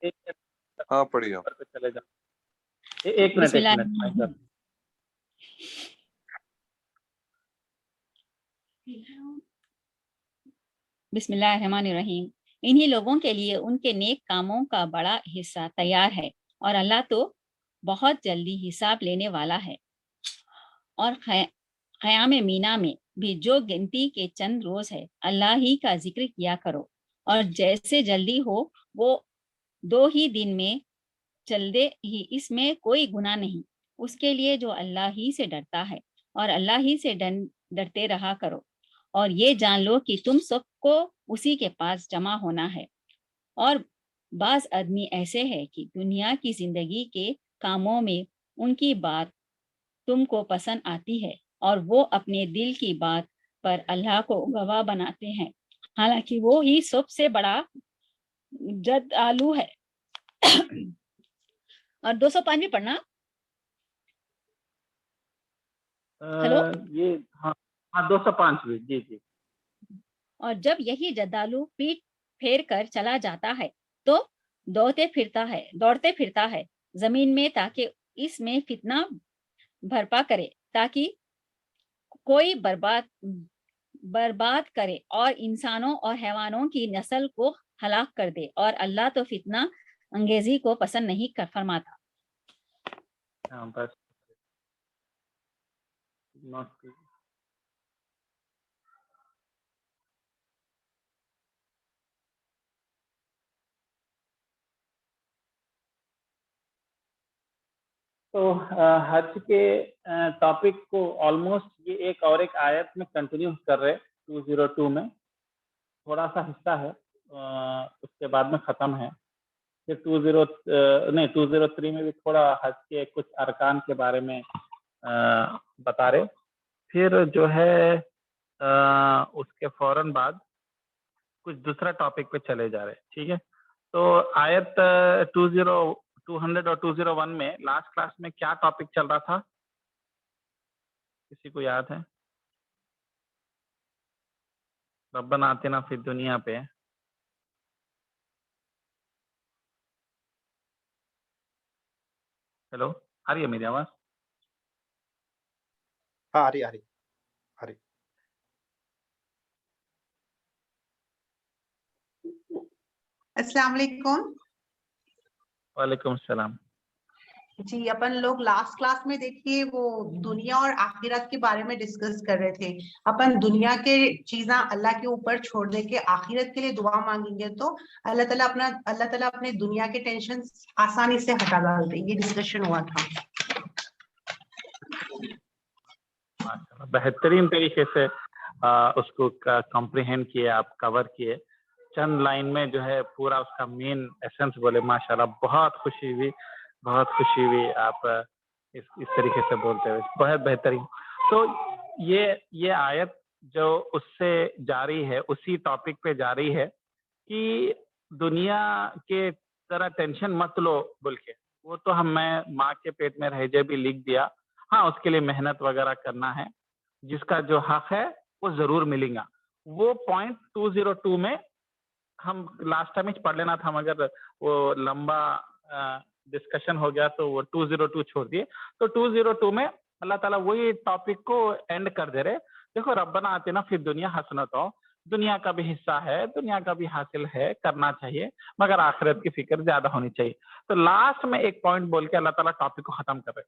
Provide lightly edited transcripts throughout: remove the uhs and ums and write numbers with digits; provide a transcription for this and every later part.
एक हाँ पढ़िए। नंबर पे चले जाओ। एक मिनट भाई साहब। बिस्मिल्लाहिर्रहमानिर्रहीम। इन्हीं लोगों के लिए उनके नेक कामों का बड़ा हिस्सा तैयार है और अल्लाह तो बहुत जल्दी हिसाब लेने वाला है। और क़याम मीना में भी जो गिनती के चंद रोज है, अल्लाह ही का जिक्र किया करो और जैसे जल्दी हो वो 2 ही दिन में चल दे ही, इसमें कोई गुनाह नहीं। उसके लिए जो अल्लाह ही से डरता है और अल्लाह ही से डरते रहा करो और ये जान लो कि तुम सबको उसी के पास जमा होना है। और बाज आदमी ऐसे है कि दुनिया की जिंदगी के कामों में उनकी बात तुमको पसंद आती है और वो अपने दिल की बात पर अल्लाह को गवाह बनाते हैं, हालांकि वो ही सबसे बड़ा जद्दालू है। और 205 भी पढ़ना। हेलो, ये हाँ हाँ 205 भी जी जी। और जब यही जद्दालू पीठ फेर कर चला जाता है तो दौड़ते फिरता है जमीन में ताकि इसमें फितना भरपा करे, ताकि कोई बर्बाद करे और इंसानों और हैवानों की नस्ल को हलाक कर दे। और अल्लाह तो फितना अंगेजी को पसंद नहीं कर फरमाता। हाँ बस नोट। तो हज के टॉपिक को ऑलमोस्ट ये एक आयत में कंटिन्यू कर रहे 202 में थोड़ा सा हिस्सा है, उसके बाद में खत्म है। फिर 203 में भी थोड़ा हज के कुछ अरकान के बारे में बता रहे। फिर जो है उसके फौरन बाद कुछ दूसरा टॉपिक पे चले जा रहे। ठीक है, तो आयत 200 और 201 में लास्ट क्लास में क्या टॉपिक चल रहा था, किसी को याद है? रब्बना आतिना फिद दुनिया पे। हेलो, आ रही है मेरी आवाज? हाँ आ रही आ रही आ रही। अस्सलाम वालेकुम। वालेकुम सलाम। जी, अपन लोग लास्ट क्लास में देखिए वो दुनिया और आखिरत के बारे में डिस्कस कर रहे थे। अपन दुनिया के चीज़ें अल्लाह के ऊपर छोड़ दे के आखिरत के लिए दुआ मांगेंगे तो अल्लाह ताला अपने दुनिया के टेंशन आसानी से हटा डालते। ये डिस्कशन हुआ था। बेहतरीन तरीके से उसको कॉम्प्रिहेंड किए, आप कवर किए। चंद लाइन में जो है पूरा उसका मेन एसेंस बोले। माशाल्लाह, बहुत खुशी हुई, बहुत खुशी हुई आप इस तरीके से बोलते हुए। बहुत बेहतरीन। तो ये आयत जो उससे जारी है, उसी टॉपिक पे जारी है कि दुनिया के तरह टेंशन मत लो बोल के। वो तो मैं माँ के पेट में रह जाए भी लिख दिया। हाँ, उसके लिए मेहनत वगैरह करना है, जिसका जो हक है वो जरूर मिलेगा। वो पॉइंट 202 में हम लास्ट टाइम पढ़ लेना था, मगर वो लंबा डिस्कशन हो गया तो वो 202 छोड़ दिए। तो 202 में अल्लाह ताला वही टॉपिक को एंड कर दे रहे। देखो, रब्बना आतिना फिर दुनिया हसनतो, दुनिया का भी हिस्सा है, दुनिया का भी हासिल है, करना चाहिए, मगर आखिरत की फिक्र ज्यादा होनी चाहिए। तो लास्ट में एक पॉइंट बोल के अल्लाह ताला टॉपिक को खत्म कर रहे।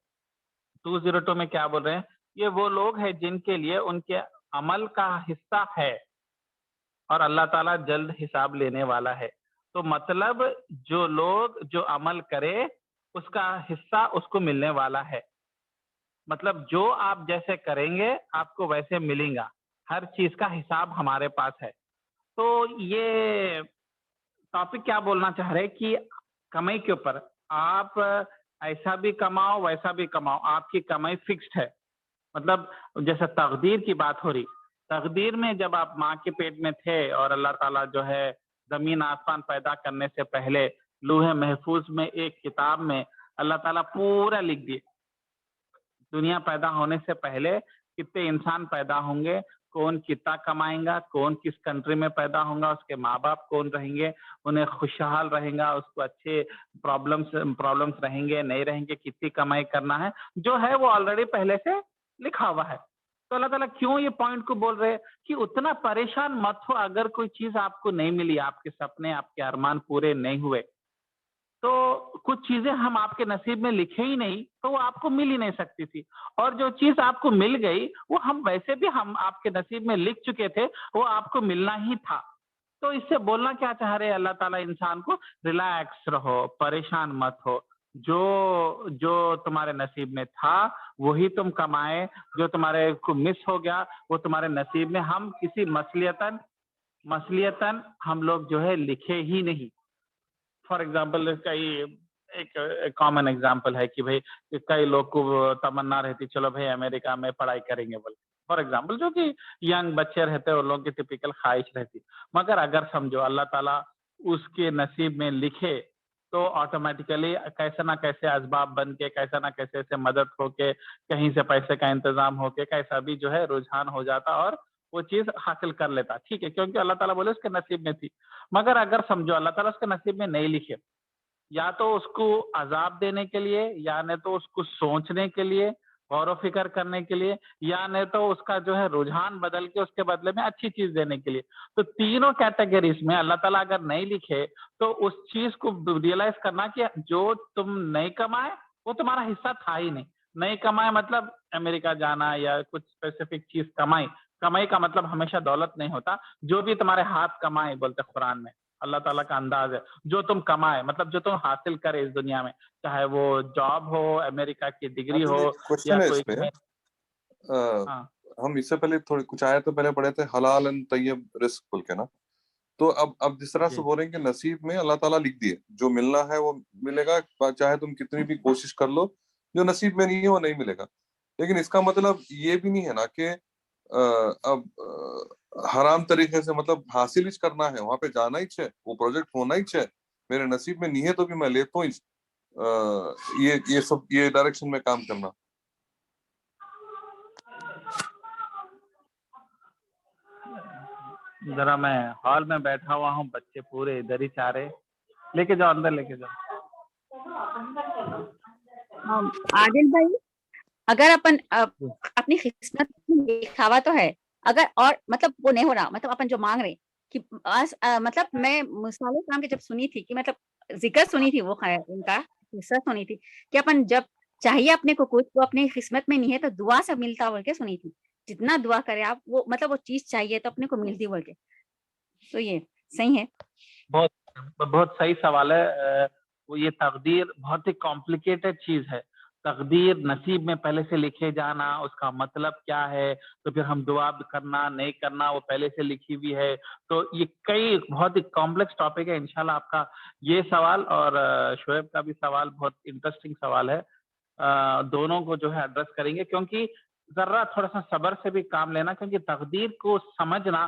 202 में क्या बोल रहे हैं? ये वो लोग हैं जिनके लिए उनके अमल का हिस्सा है और अल्लाह ताला जल्द हिसाब लेने वाला है। तो मतलब जो लोग जो अमल करे उसका हिस्सा उसको मिलने वाला है। मतलब जो आप जैसे करेंगे आपको वैसे मिलेगा। हर चीज का हिसाब हमारे पास है। तो ये टॉपिक क्या बोलना चाह रहे हैं कि कमाई के ऊपर आप ऐसा भी कमाओ वैसा भी कमाओ, आपकी कमाई फिक्स्ड है। मतलब जैसे तकदीर की बात हो रही, तकदीर में जब आप माँ के पेट में थे और अल्लाह ताला जो है जमीन आसमान पैदा करने से पहले लूहे महफूज में एक किताब में अल्लाह ताला पूरा लिख दिए। दुनिया पैदा होने से पहले कितने इंसान पैदा होंगे, कौन कितना कमाएगा, कौन किस कंट्री में पैदा होगा, उसके माँ बाप कौन रहेंगे, उन्हें खुशहाल रहेगा, उसको अच्छे प्रॉब्लम्स रहेंगे नहीं रहेंगे, कितनी कमाई करना है, जो है वो ऑलरेडी पहले से लिखा हुआ है। तो अल्लाह ताला क्यों ये पॉइंट को बोल रहे हैं कि उतना परेशान मत हो अगर कोई चीज आपको नहीं मिली, आपके सपने आपके अरमान पूरे नहीं हुए, तो कुछ चीजें हम आपके नसीब में लिखे ही नहीं तो वो आपको मिल ही नहीं सकती थी, और जो चीज आपको मिल गई वो हम वैसे भी हम आपके नसीब में लिख चुके थे, वो आपको मिलना ही था। तो इससे बोलना क्या चाह रहे हैं अल्लाह ताला इंसान को, रिलैक्स रहो, परेशान मत हो, जो जो तुम्हारे नसीब में था वही तुम कमाए, जो तुम्हारे को मिस हो गया वो तुम्हारे नसीब में, हम किसी मसलियतन मसलियतन हम लोग जो है लिखे ही नहीं। फॉर एग्जाम्पल कई एक कॉमन एग्जाम्पल है कि भाई कि कई लोग को तमन्ना रहती चलो भाई अमेरिका में पढ़ाई करेंगे बोल, फॉर एग्जाम्पल जो कि यंग बच्चे रहते हैं उन लोगों की टिपिकल ख्वाहिश रहती। मगर अगर समझो अल्लाह ताला उसके नसीब में लिखे तो ऑटोमेटिकली कैसे ना कैसे असबाब बन के, कैसा ना कैसे से मदद होके, कहीं से पैसे का इंतजाम होके, कैसा भी जो है रुझान हो जाता और वो चीज हासिल कर लेता, ठीक है, क्योंकि अल्लाह ताला बोले उसके नसीब में थी। मगर अगर समझो अल्लाह ताला उसके नसीब में नहीं लिखे, या तो उसको अजाब देने के लिए, या नहीं तो उसको सोचने के लिए, गौर फिक्र करने के लिए, या नहीं तो उसका जो है रुझान बदल के उसके बदले में अच्छी चीज देने के लिए। तो तीनों कैटेगरीज में अल्लाह ताला अगर नहीं लिखे तो उस चीज को रियलाइज करना कि जो तुम नहीं कमाए वो तुम्हारा हिस्सा था ही नहीं। नहीं कमाए मतलब अमेरिका जाना या कुछ स्पेसिफिक चीज कमाई, कमाई का मतलब हमेशा दौलत नहीं होता, जो भी तुम्हारे हाथ कमाए बोलते कुरान में, अल्लाह ताला का अंदाज है, जो तुम कमाए मतलब जो तुम हासिल करे इस दुनिया में, चाहे वो जॉब हो, अमेरिका की डिग्री हाँ, हो, तो क्वेश्चन या है कोई इसमें। तुम्हें। हाँ हम इससे पहले थोड़े कुछ आए तो पहले पढ़े थे हलाल एंड तय्यब रिस्क बोल के ना, तो अब जिस तरह से जी बोल रहे हैं कि नसीब में अल्लाह ताला लिख दिए जो मिलना है वो मिलेगा, चाहे तुम कितनी भी कोशिश कर लो, जो नसीब में नहीं है वो नहीं मिलेगा। लेकिन इसका मतलब ये भी नहीं है ना कि अब हराम तरीके से मतलब हासिल ही करना है, वहां पे जाना ही है, वो प्रोजेक्ट होना ही है, मेरे नसीब में नहीं है तो भी मैं लेता हूँ ये सब ये डायरेक्शन में काम करना। जरा मैं हॉल में बैठा हुआ हूँ, बच्चे पूरे इधर ही चाह रहे, लेके जाओ अंदर लेके जाओ। आदिल भाई, अगर अपन अपनी किस्मत में दिखावा तो है, अगर और मतलब वो नहीं हो रहा, मतलब अपन जो मांग रहे कि मतलब मैं मुसाले काम के जब सुनी थी कि मतलब जिक्र सुनी थी, वो उनका हिस्सा सुनी थी कि अपन जब चाहिए अपने को कुछ, वो अपनी किस्मत में नहीं है तो दुआ से मिलता बोल के सुनी थी। जितना दुआ करे आप वो मतलब वो चीज चाहिए तो अपने को मिलती बोल के, तो ये सही है। बहुत बहुत सही सवाल है। वो ये तकदीर बहुत ही कॉम्प्लिकेटेड चीज है। तकदीर नसीब में पहले से लिखे जाना, उसका मतलब क्या है, तो फिर हम दुआ करना नहीं करना वो पहले से लिखी हुई है। तो ये कई बहुत ही कॉम्प्लेक्स टॉपिक है। इंशाल्लाह आपका ये सवाल और शोएब का भी सवाल बहुत इंटरेस्टिंग सवाल है। दोनों को जो है एड्रेस करेंगे, क्योंकि जरा थोड़ा सा सब्र से भी काम लेना, क्योंकि तकदीर को समझना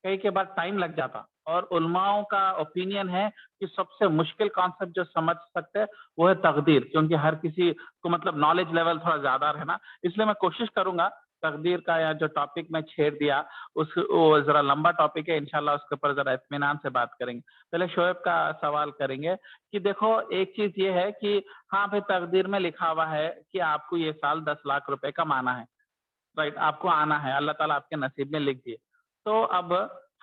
कई के बाद टाइम लग जाता। और उलमाओं का ओपिनियन है कि सबसे मुश्किल कॉन्सेप्ट जो समझ सकते हैं वो है तकदीर, क्योंकि हर किसी को मतलब नॉलेज लेवल थोड़ा ज्यादा रहना। इसलिए मैं कोशिश करूंगा तकदीर का या जो टॉपिक मैं छेड़ दिया उस वो जरा लंबा टॉपिक है, इंशाल्लाह उसके ऊपर जरा इत्मीनान से बात करेंगे। पहले शोएब का सवाल करेंगे कि देखो एक चीज ये है कि हाँ भाई तकदीर में लिखा हुआ है कि आपको ये साल 10 लाख रुपए कमाना है, राइट, आपको आना है, अल्लाह ताला आपके नसीब में लिख दिए। तो अब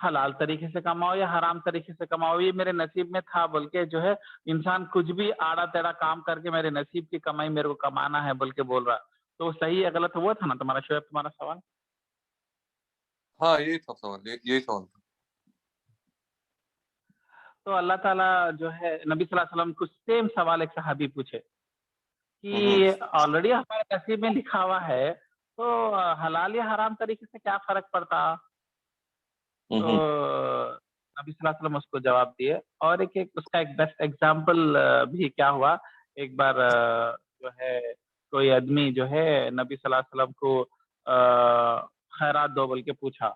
हलाल तरीके से कमाओ या हराम तरीके से कमाओ, ये मेरे नसीब में था बोल के जो है इंसान कुछ भी आड़ा टेढ़ा काम करके मेरे नसीब की कमाई मेरे को कमाना है बोल के बोल रहा। तो सही है गलत हुआ था ना तुम्हारा शोएब, तुम्हारा सवाल? हाँ यही था सवाल, यही सवाल था। तो अल्लाह ताला जो है नबी सल्लल्लाहु अलैहि वसल्लम को सेम सवाल एक सहाबी पूछे कि ऑलरेडी हमारे नसीब में लिखा हुआ है, तो हलाल या हराम तरीके से क्या फर्क पड़ता? तो नबी सल्लल्लाहु अलैहि वसल्लम उसको जवाब दिए। और एक उसका एक बेस्ट एग्जांपल भी क्या हुआ, एक बार जो है कोई आदमी जो है नबी सल्लल्लाहु अलैहि वसल्लम को खैरात दो बोल के पूछा।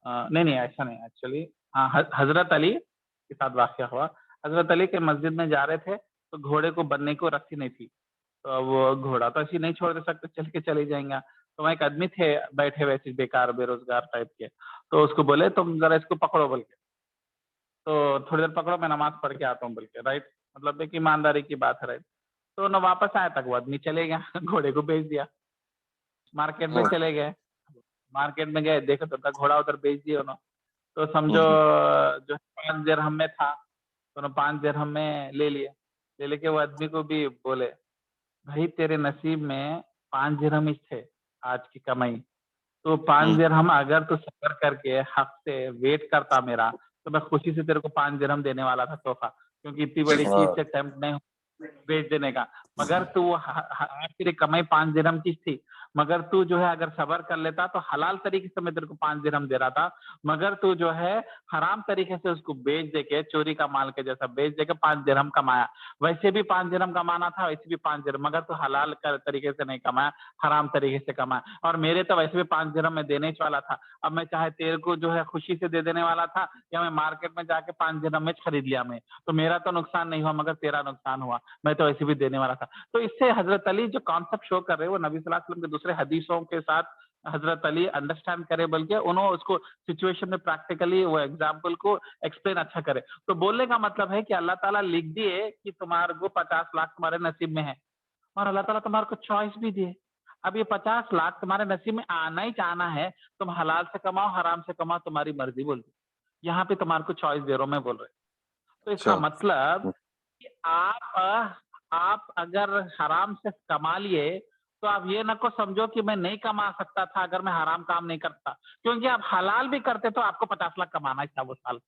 नहीं नहीं ऐसा नहीं, एक्चुअली हाँ हजरत अली के साथ वाकया हुआ। हजरत अली के मस्जिद में जा रहे थे तो घोड़े को बंधने को रस्सी नहीं थी, तो वो घोड़ा तो ऐसे नहीं छोड़ दे सकते, चल के चले जाएंगे। तो वहाँ एक आदमी थे बैठे वैसे बेकार बेरोजगार टाइप के, तो उसको बोले तुम जरा इसको पकड़ो बोल के, तो थोड़ी देर पकड़ो मैं नमाज पढ़ के आता हूँ बोल के, राइट, मतलब एक ईमानदारी की बात है, राइट। तो न वापस आया तक वो आदमी चले गया घोड़े को बेच दिया, मार्केट में हाँ। चले गए, मार्केट में गए देखो तो घोड़ा उधर बेच दिया उन्होंने, तो समझो जो 5 दिरहम में था तो उन्होंने 5 दिरहम में ले लिए, ले लेके वो आदमी को भी बोले भाई तेरे नसीब में 5 दिरहम ही थे आज की कमाई, तो 5 दिरहम अगर तू सफर करके हफ्ते वेट करता मेरा तो मैं खुशी से तेरे को 5 दिरहम देने वाला था तोहफा, क्योंकि इतनी बड़ी चीज से टेम्प्ट नहीं बेच देने का, मगर तू आज तेरी कमाई 5 दिरहम की थी, मगर तू जो है अगर सबर कर लेता तो हलाल तरीके से मैं तेरे को 5 दिरहम दे रहा था, मगर तू जो है हराम तरीके से उसको बेच देके चोरी का माल के जैसा बेच देके 5 दिरहम कमाया, वैसे भी 5 दिरहम कमाना था, वैसे भी 5 दिरहम, मगर तू हलाल तरीके से नहीं कमाया, हराम तरीके से कमाया, और मेरे तो वैसे भी 5 दिरहम में देने ही वाला था, अब मैं चाहे तेरे को जो है खुशी से दे देने वाला था या मैं मार्केट में जाके 5 दिरहम में खरीद लिया मैं, तो मेरा तो नुकसान नहीं हुआ मगर तेरा नुकसान हुआ, मैं तो ऐसे भी देने वाला था। तो इससे हजरत अली जो कॉन्सेप्ट शो कर रहे हैं वो नबी सल्लल्लाहु अलैहि वसल्लम के दूसरे हदीसों के साथ हजरत अली अंडरस्टैंड करे, बल्कि उन्होंने उसको सिचुएशन में प्रैक्टिकली वो एग्जाम्पल को एक्सप्लेन अच्छा करे। तो बोलने का मतलब है कि अल्लाह ताला लिख दिए कि तुम्हारे को 50 लाख तुम्हारे नसीब में है, और अल्लाह ताला तुम्हारे को चॉइस भी दिए, अब ये 50 लाख तुम्हारे नसीब में आना ही जाना है, तुम हलाल से कमाओ हराम से कमाओ तुम्हारी मर्जी, बोल दी यहाँ पे तुम्हारे को चॉइस दे रहा हूं मैं बोल रहे। तो इसका मतलब कि आप अगर हराम से कमा लिए तो आप ये न को समझो कि मैं नहीं कमा सकता था अगर मैं हराम काम नहीं करता, क्योंकि आप हलाल भी करते तो आपको 50 लाख कमाना ही था वो साल।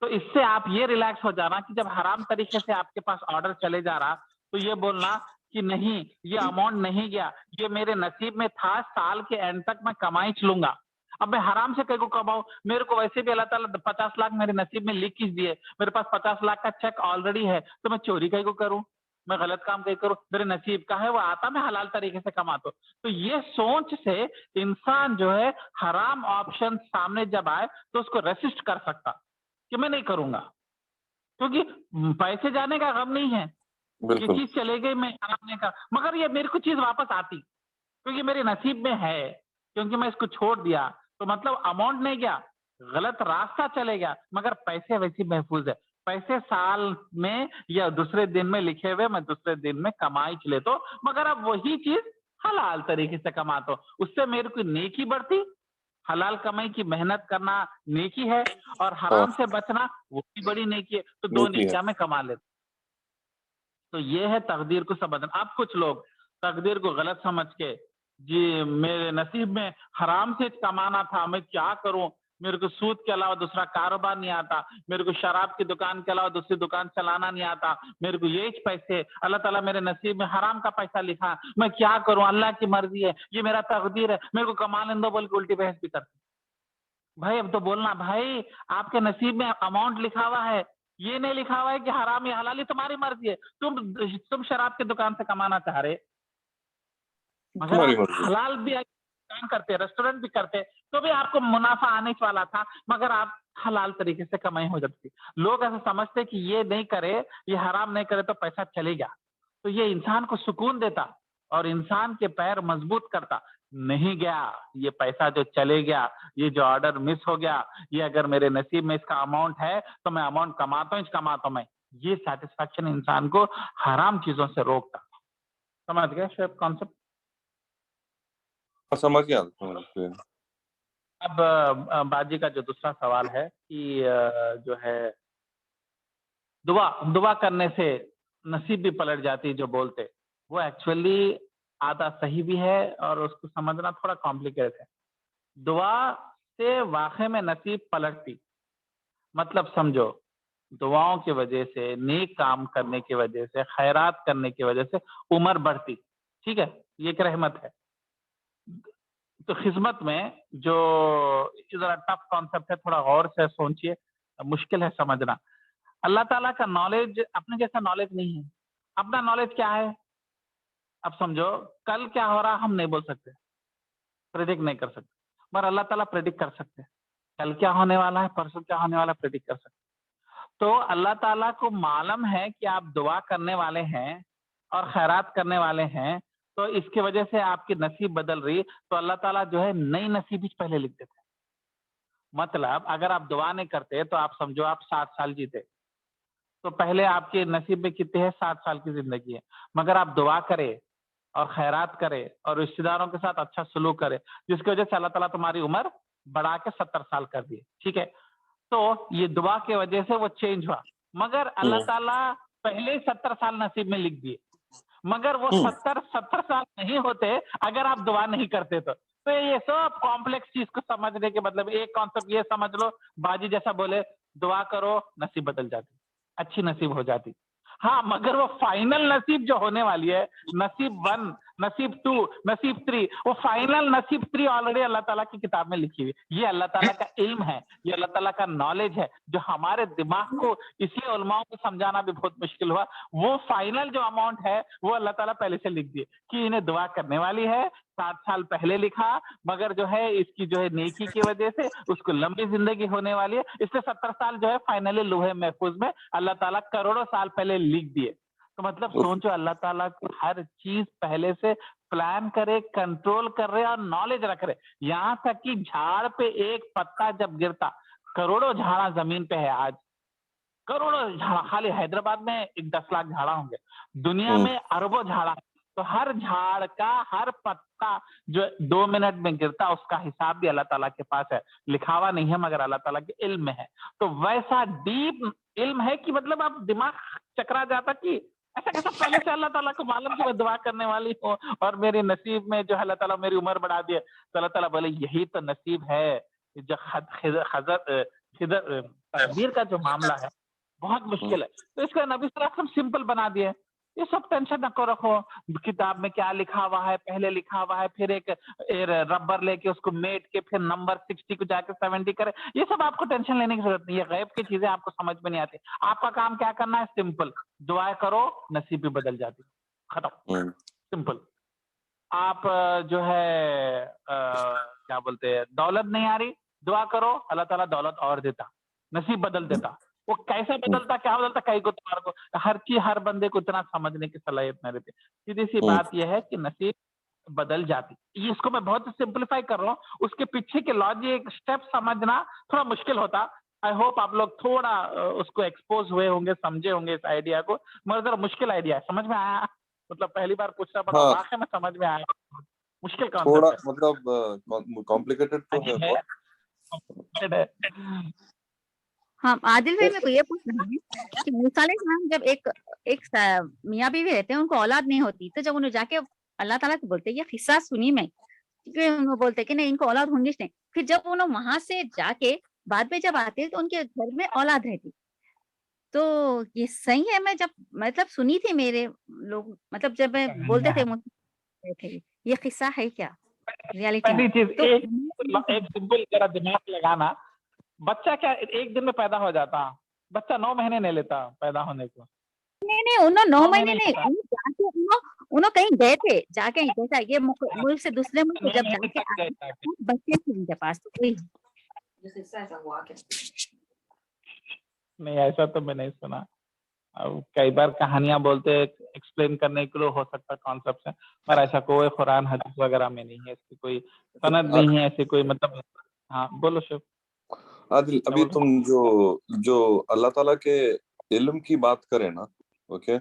तो इससे आप ये रिलैक्स हो जाना कि जब हराम तरीके से आपके पास ऑर्डर चले जा रहा तो ये बोलना कि नहीं ये अमाउंट नहीं गया, ये मेरे नसीब में था, साल के एंड तक मैं कमाई चलूंगा, अब मैं हराम से कहीं को कमाऊं, मेरे को वैसे भी अल्लाह ताला 50 लाख मेरे नसीब में लिख किस दिए, मेरे पास 50 लाख का चेक ऑलरेडी है, तो मैं चोरी कहीं को करूं, मैं गलत काम कहीं करूं, मेरे नसीब का है वो आता, मैं हलाल तरीके से कमाता हूं। तो ये सोच से इंसान जो है हराम ऑप्शन सामने जब आए तो उसको रेसिस्ट कर सकता कि मैं नहीं करूंगा, क्योंकि पैसे जाने का गम नहीं है, ये चीज चले गई मैं हराने का, मगर ये मेरे को चीज वापस आती क्योंकि मेरे नसीब में है, क्योंकि मैं इसको छोड़ दिया तो मतलब अमाउंट नहीं गया, गलत रास्ता चले गया, मगर पैसे वैसे महफूज है, पैसे साल में या दूसरे दिन में लिखे हुए मैं दूसरे दिन में कमाई चले तो, मगर अब वही चीज हलाल तरीके से कमाता हूं, उससे मेरे को नेकी बढ़ती, हलाल कमाई की मेहनत करना नेकी है और हराम से बचना वो भी बड़ी नेकी है, तो दो नेकियां में कमा लेते। तो ये है तकदीर को समझना। अब कुछ लोग तकदीर को गलत समझ के जी मेरे नसीब में हराम से कमाना था, मैं क्या करूं, मेरे को सूद के अलावा दूसरा कारोबार नहीं आता, मेरे को शराब की दुकान के अलावा दूसरी दुकान चलाना नहीं आता, मेरे को ये पैसे अल्लाह ताला मेरे नसीब में हराम का पैसा लिखा, मैं क्या करूं, अल्लाह की मर्जी है, ये मेरा तकदीर है, मेरे को कमा लेने दो बोल के उल्टी बहस भी करते। भाई अब तो बोलना भाई आपके नसीब में अमाउंट लिखा हुआ है, ये नहीं लिखा हुआ है कि हराम या हलाल, तुम्हारी मर्जी है, तुम शराब की दुकान से कमाना चाह रहे, मगर आप हलाल भी काम करते, रेस्टोरेंट भी करते तो भी आपको मुनाफा आने वाला था, मगर आप हलाल तरीके से कमाई हो जाती। लोग ऐसा समझते कि ये नहीं करे, ये हराम नहीं करे तो पैसा चलेगा, तो ये इंसान को सुकून देता और इंसान के पैर मजबूत करता, नहीं गया, ये पैसा जो चले गया, ये जो ऑर्डर मिस हो गया, ये अगर मेरे नसीब में इसका अमाउंट है तो मैं अमाउंट कमाता हूँ मैं, ये सेटिस्फैक्शन इंसान को हराम चीजों से रोकता। समझ गए शेफ कॉन्सेप्ट? समझ गया। अब बाजी का जो दूसरा सवाल है कि जो है दुआ करने से नसीब भी पलट जाती, जो बोलते वो एक्चुअली आधा सही भी है और उसको समझना थोड़ा कॉम्प्लिकेटेड है। दुआ से वाकई में नसीब पलटती, मतलब समझो दुआओं की वजह से, नेक काम करने की वजह से, खैरात करने की वजह से उम्र बढ़ती, ठीक है, ये एक रहमत है। तो खिदमत में जो जरा टफ कॉन्सेप्ट है, थोड़ा गौर से सोचिए, मुश्किल है समझना। अल्लाह ताला का नॉलेज अपने जैसा नॉलेज नहीं है। अपना नॉलेज क्या है, अब समझो कल क्या हो रहा हम नहीं बोल सकते, प्रेडिक्ट नहीं कर सकते, मगर अल्लाह ताला प्रेडिक्ट कर सकते हैं, कल क्या होने वाला है, परसों क्या होने वाला है, प्रेडिक्ट कर सकते। तो अल्लाह ताला को मालूम है कि आप दुआ करने वाले हैं और खैरात करने वाले हैं, तो इसकी वजह से आपकी नसीब बदल रही, तो अल्लाह ताला जो है नई नसीब ही पहले लिख देते हैं। मतलब अगर आप दुआ नहीं करते तो आप समझो आप 60 साल जीते, तो पहले आपके नसीब में कितने हैं, 60 साल की जिंदगी है। मगर आप दुआ करें और खैरात करे और रिश्तेदारों के साथ अच्छा सलूक करे, जिसकी वजह से अल्लाह ताला तुम्हारी उम्र बढ़ा के 70 साल कर दिए, ठीक है। तो ये दुआ की वजह से वो चेंज हुआ, मगर अल्लाह ताला पहले ही 70 साल नसीब में लिख दिए, मगर वो 70 साल नहीं होते अगर आप दुआ नहीं करते तो ये सब कॉम्प्लेक्स चीज को समझने के मतलब एक कॉन्सेप्ट ये समझ लो, बाजी जैसा बोले दुआ करो नसीब बदल जाती, अच्छी नसीब हो जाती। हाँ, मगर वो फाइनल नसीब जो होने वाली है, नसीब 1, नसीब 2, नसीब 3, वो फाइनल नसीब 3 ऑलरेडी अल्लाह ताला की किताब में लिखी हुई। ये अल्लाह ताला का इल्म है, ये अल्लाह ताला का नॉलेज है, जो हमारे दिमाग को इसलिए उलमाओं को समझाना भी बहुत मुश्किल हुआ। वो फाइनल जो अमाउंट है वो अल्लाह ताला पहले से लिख दिए कि इन्हें दुआ करने वाली है, 7 साल पहले लिखा, मगर जो है इसकी जो है नेकी की वजह से उसको लंबी जिंदगी होने वाली है, इसलिए 70 साल जो है फाइनली लोहे महफूज में अल्लाह ताला करोड़ों साल पहले लिख दिए। तो मतलब सोचो अल्लाह ताला को हर चीज पहले से प्लान करे, कंट्रोल कर रहे और नॉलेज रख रहे, यहाँ तक कि झाड़ पे एक पत्ता जब गिरता, करोड़ों झाड़ा जमीन पे है आज, करोड़ों झाड़ा, खाली हैदराबाद में 10 लाख झाड़ा होंगे, दुनिया में अरबों झाड़ा, तो हर झाड़ का हर पत्ता जो 2 मिनट में गिरता उसका हिसाब भी अल्लाह ताला के पास है, लिखा हुआ नहीं है मगर अल्लाह ताला के इल्म में है। तो वैसा डीप इल्म है कि मतलब आप दिमाग चकरा जाता कि ऐसा कैसा पहले से अल्लाह ताला को मालूम कि मैं दुआ करने वाली हूँ और मेरे नसीब में जो है अल्लाह ताला मेरी उम्र बढ़ा दिए। तो अल्लाह ताला बोले यही तो नसीब है, जो तकदीर का जो मामला है बहुत मुश्किल है। तो इसका नबी सल्लल्लाहु अलैहि वसल्लम सिंपल बना दिए, ये सब टेंशन न करो, रखो किताब में क्या लिखा हुआ है पहले लिखा हुआ है, फिर एक रबर लेके उसको मेट के फिर नंबर 60 को जाके 70 करे, ये सब आपको टेंशन लेने की जरूरत नहीं है, गैब की चीजें आपको समझ में नहीं आती। आपका काम क्या करना है, सिंपल दुआ करो, नसीब भी बदल जाती, खत्म, सिंपल। आप जो है क्या बोलते हैं, दौलत नहीं आ रही, दुआ करो, अल्लाह ताला दौलत और देता, नसीब बदल देता। वो कैसे बदलता, क्या बदलता, कई को तुम्हारे को हर चीज हर बंदे को इतना समझने की सलाहियत नहीं रहती। सीधी सी बात यह है कि नसीब बदल जाती, ये इसको मैं बहुत सिंपलीफाई कर रहा हूँ, उसके पीछे के लॉजिक स्टेप समझना थोड़ा मुश्किल होता। आई होप आप लोग थोड़ा उसको एक्सपोज हुए होंगे, समझे होंगे इस आइडिया को, मगर जरा मुश्किल आइडिया है, समझ में आया, मतलब पहली बार पूछना पड़ा, वाकई में समझ में आया, मुश्किल थोड़ा कॉन्सेप्ट मतलब कॉम्प्लिकेटेड तो है। हाँ आदिल भाई, मेरे को ये पूछना है कि मूसा अलैहिस्सलाम जब एक मियाँ बीवी रहते हैं, उनको औलाद नहीं होती, तो जब उन्हें जाके अल्लाह ताला को बोलते हैं ये किस्सा सुनी मैं, क्योंकि उनको बोलते हैं कि नहीं इनको औलाद होंगी नहीं, फिर जब उन्होंने वहां से जाके बाद में जब आते हैं तो उनके घर में औलाद रहती, तो ये सही है? मैं जब मतलब सुनी थी, मेरे लोग मतलब जब मैं बोलते थे ये किस्सा है क्या रियलिटी पहली में? चीज तो एक सिंपल जरा दिमाग लगाना, बच्चा क्या एक दिन में पैदा हो जाता, बच्चा 9 महीने नहीं लेता पैदा होने को। नहीं उन्होंने 9 महीने नहीं, लेता, उन्होंने कहीं गए थे, जाके जैसा ये मुल्क से दूसरे मुल्क 9 जब महीने जाके तक आए, गए थे। बच्चे थे उनके पास, तो वही नहीं ऐसा तो मैं नहीं सुना, अब कई बार कहानियां बोलते एक्सप्लेन करने के लिए हो सकता कॉन्सेप्ट है, पर ऐसा कोई कुरान हदीस वगैरह में नहीं है, इसकी कोई सनद नहीं है, ऐसी कोई मतलब। हाँ बोलो शिव। आदिल, अभी तुम जो अल्लाह ताला के इल्म की बात करें ना, ओके,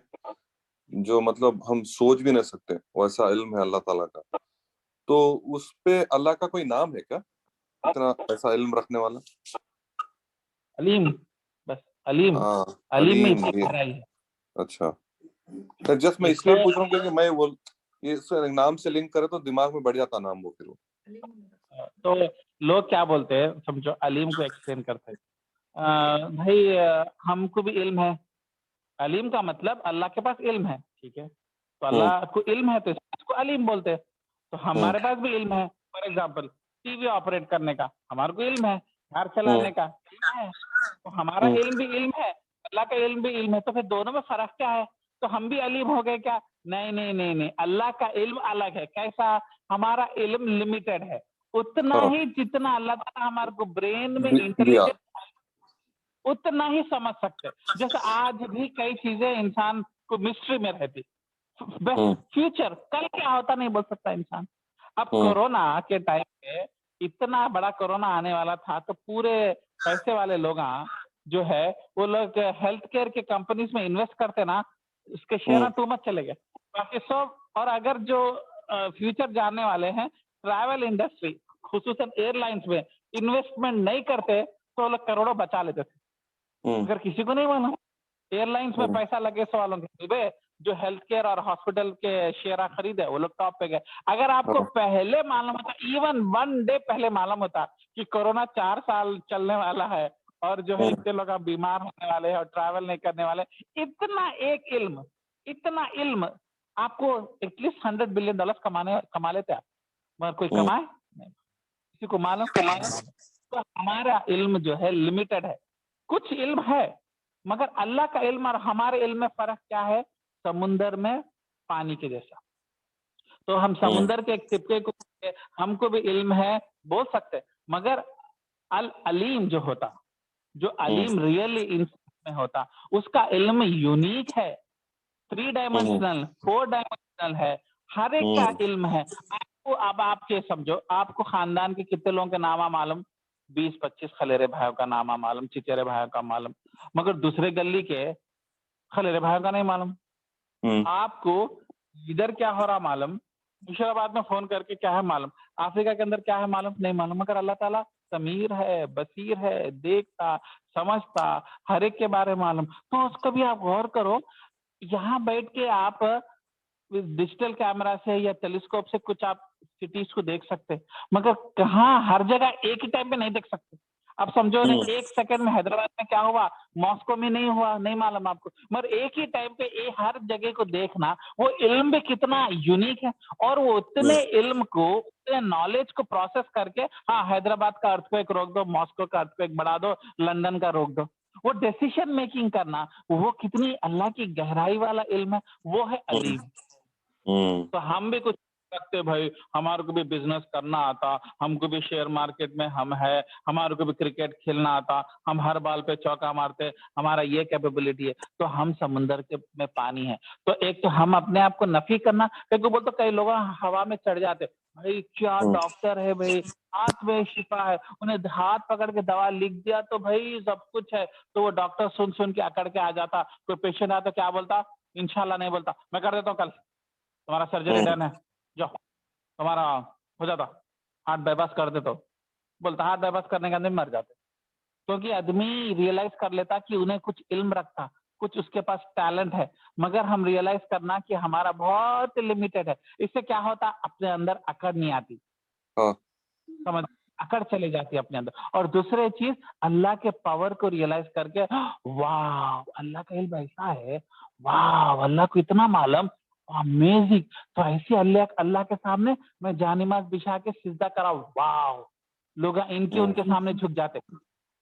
जो मतलब हम सोच भी नहीं सकते वैसा इल्म है अल्लाह ताला का, तो उस पे अल्लाह का कोई नाम है क्या, इतना ऐसा इल्म रखने वाला? अलीम, बस अलीम, हाँ, अलीम में अलीम इतनी ये, गहराई है। अच्छा, जस्ट मैं इसलिए पूछ रहा हूँ क्योंकि मैं वो ये नाम से लिंक करे तो दिमाग में बढ़ जाता नाम वो, फिर वो तो लोग क्या बोलते हैं, समझो अलीम को एक्सप्लेन करते हैं, भाई हमको भी इल्म है, अलीम का मतलब अल्लाह के पास इल्म है, ठीक है, तो अल्लाह को इल्म है तो इसको अलीम बोलते हैं। तो हमारे पास भी इल्म है, फॉर एग्जाम्पल टीवी ऑपरेट करने का हमारे को इल्म है, कार चलाने का इल्म है, तो हमारा इल्म भी इल्म है, अल्लाह का इल्म भी इल्म है, तो फिर दोनों में फर्क क्या है? तो हम भी अलीम हो गए क्या? नहीं नहीं नहीं नहीं, अल्लाह का इल्म अलग है। कैसा? हमारा इल्म लिमिटेड है, उतना ही जितना अल्लाह ताला हमारे को ब्रेन में इंटेलिजेंस उतना ही समझ सकते। जैसे आज भी कई चीजें इंसान को मिस्ट्री में रहती, फ्यूचर कल क्या होता नहीं बोल सकता इंसान। अब हम्म। कोरोना के टाइम पे इतना बड़ा कोरोना आने वाला था, तो पूरे पैसे वाले लोग जो है वो लोग हेल्थ केयर के कंपनीज में इन्वेस्ट करते ना, उसके शेयर टू मच चले गए बाकी सब। और अगर जो फ्यूचर जानने वाले हैं ट्रैवल इंडस्ट्री खुसूसन एयरलाइंस में इन्वेस्टमेंट नहीं करते तो वो लोग करोड़ों बचा लेते थे। अगर किसी को नहीं मालूम एयरलाइंस में पैसा लगे सवालों के, जो हेल्थ केयर और हॉस्पिटल के शेयर खरीदे वो लोग टॉप पे गए। अगर आपको पहले मालूम होता, इवन 1 डे पहले मालूम होता कि कोरोना 4 साल चलने वाला है और जो है इतने लोग बीमार होने वाले हैं और ट्रैवल नहीं करने वाले, इतना इल्म आपको एटलीस्ट $100 बिलियन कमा लेते आप, मगर कोई कमाए नहीं, किसी को मालूम। तो हमारा इल्म जो है लिमिटेड है, कुछ इल्म है, मगर अल्लाह का इल्म और हमारे इल्म में फर्क क्या है? समुंदर में पानी के जैसा। तो हम समुंदर के एक टिपके को हमको भी इल्म है बोल सकते, मगर अल अलीम जो होता, जो अलीम रियली इंसान में होता, उसका इल्म यूनिक है, 3 डायमेंशनल 4 डायमेंशनल है, हर एक का इल्म है। आपको अब आपके समझो, आपको खानदान के कितने लोगों के नाम मालूम? 20-25 खलेरे भाइयों का नाम मालूम, चिचेरे भाइयों का मालूम, मगर दूसरे गली के खलेरे भाइयों का नहीं मालूम। आपको इधर क्या हो रहा मालूम, मुशीराबाद में फोन करके क्या है मालूम, अफ्रीका के अंदर क्या है मालूम नहीं मालूम, मगर अल्लाह ताला समीर है, बसीर है, देखता समझता, हर एक के बारे में मालूम। तो उसको भी आप गौर करो, यहाँ बैठ के आप डिजिटल कैमरा से या टेलीस्कोप से कुछ आप सिटीज को देख सकते, मगर कहाँ हर जगह एक ही टाइम पे नहीं देख सकते। अब समझो ना, 1 सेकंड में हैदराबाद में क्या हुआ, मॉस्को में नहीं हुआ, नहीं मालूम आपको, मगर एक ही टाइम पे हर जगह को देखना, वो इल्म भी कितना यूनिक है। और वो उतने इल्म को, उतने नॉलेज को प्रोसेस करके, हाँ हैदराबाद का अर्थक्वेक रोक दो, मॉस्को का अर्थक्वेक बढ़ा दो, लंदन का रोक दो, वो डिसीजन मेकिंग करना, वो कितनी अल्लाह की गहराई वाला इल्म है, वो है अलीम। तो हम भी कुछ सकते भाई, हमारे को भी बिजनेस करना आता, हमको भी शेयर मार्केट में हम है, हमारे को भी क्रिकेट खेलना आता, हम हर बॉल पे चौका मारते, हमारा ये कैपेबिलिटी है। तो हम समुंदर के में पानी है, तो एक तो हम अपने आप को नफी करना, क्योंकि बोलते कई लोग हवा में चढ़ जाते, भाई क्या डॉक्टर है भाई, हाथ में शिफा है, उन्हें हाथ पकड़ के दवा लिख दिया तो भाई सब कुछ है। तो वो डॉक्टर सुन सुन के अकड़ के आ जाता, कोई पेशेंट आता क्या बोलता? इंशाल्लाह नहीं बोलता, मैं कर देता हूँ कल, तुम्हारा सर्जरी डन है, जाओ तुम्हारा हो जाता, हार्ट बाईपास कर दे। तो बोलता हार्ट बाईपास करने के अंदर मर जाते, क्योंकि आदमी रियलाइज कर लेता कि उन्हें कुछ इल्म रखता, कुछ उसके पास टैलेंट है, मगर हम रियलाइज करना कि हमारा बहुत लिमिटेड है। इससे क्या होता, अपने अंदर अकड़ नहीं आती, समझ, अकड़ चली जाती है अपने अंदर। और दूसरी चीज, अल्लाह के पावर को रियलाइज करके, वाह अल्लाह का इल्म ऐसा है, वाह अल्लाह को इतना मालूम, अमेजिंग। तो ऐसे अल्लाह के सामने मैं जानिमाज बिछा के सिजदा कराऊं, वाह लोग इनके उनके सामने झुक जाते,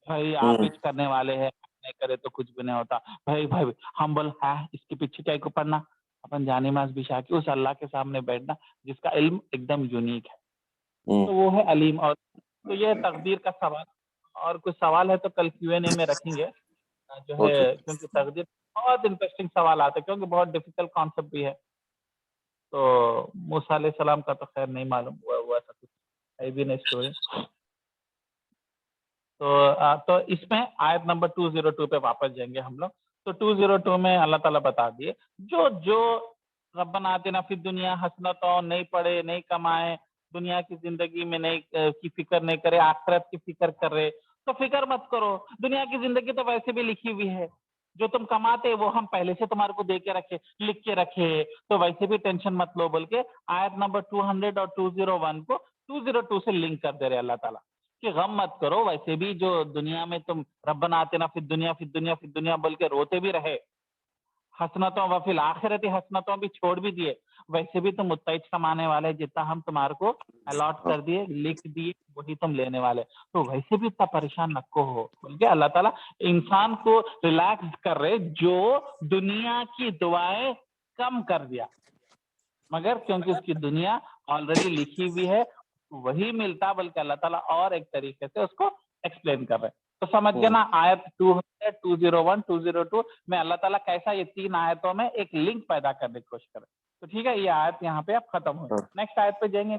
भाई आप ही करने वाले हैं, नहीं करे तो कुछ भी नहीं होता, भाई भाई हम बोल है इसके पीछे क्या को पढ़ना, अपन जानिमाज बिछा के उस अल्लाह के सामने बैठना जिसका इल्म एकदम यूनिक है, तो वो है अलीम। और तो ये तकदीर का सवाल, और कुछ सवाल है तो कल Q&A में रखेंगे जो है, क्योंकि तकदीर बहुत इंटरेस्टिंग सवाल आते हैं, क्योंकि बहुत डिफिकल्ट कॉन्सेप्ट भी है। तो मूसा अलैहिस्सलाम का तो खैर नहीं मालूम हुआ ऐसा कुछ है भी नहीं स्टोरी। तो इसमें आयत नंबर 202 पे वापस जाएंगे हम लोग। तो 202 में अल्लाह ताला बता दिए, जो जो रब्बना आतिना फिद दुनिया हसनतों नहीं पढ़े, नहीं कमाए, दुनिया की जिंदगी में नहीं की फिक्र नहीं करे, आखिरत की फिक्र कर रहे, तो फिक्र मत करो, दुनिया की जिंदगी तो वैसे भी लिखी हुई है, जो तुम कमाते वो हम पहले से तुम्हारे को दे के रखे, लिख के रखे, तो वैसे भी टेंशन मत लो, बोल के आयत नंबर 200 और 201 को 202 से लिंक कर दे रहे अल्लाह ताला कि गम मत करो, वैसे भी जो दुनिया में तुम रब्बना आतिना फिद दुनिया बोल के रोते भी रहे, हसनतों व फिल आखिरती हसनतों भी छोड़ भी दिए, वैसे भी तुम उतना ही कमाने वाले जितना हम तुम्हारे को अलॉट कर दिए, लिख दिए, वही तुम लेने वाले, तो वैसे भी इतना परेशान नको हो, बोल के अल्लाह ताला इंसान को रिलैक्स कर रहे, जो दुनिया की दुआएं कम कर दिया, मगर क्योंकि उसकी दुनिया ऑलरेडी लिखी हुई है वही मिलता, बल्कि अल्लाह ताला और एक तरीके से उसको एक्सप्लेन कर रहे हैं। तो समझ गए ना, आयत 200, 201, 202 में अल्लाह ताला कैसा ये 3 आयतों में एक लिंक पैदा करने की कोशिश कर रहे हैं। तो ठीक है, ये आयत यहाँ पे अब खत्म हुई। हाँ। नेक्स्ट आयत पे जाएंगे।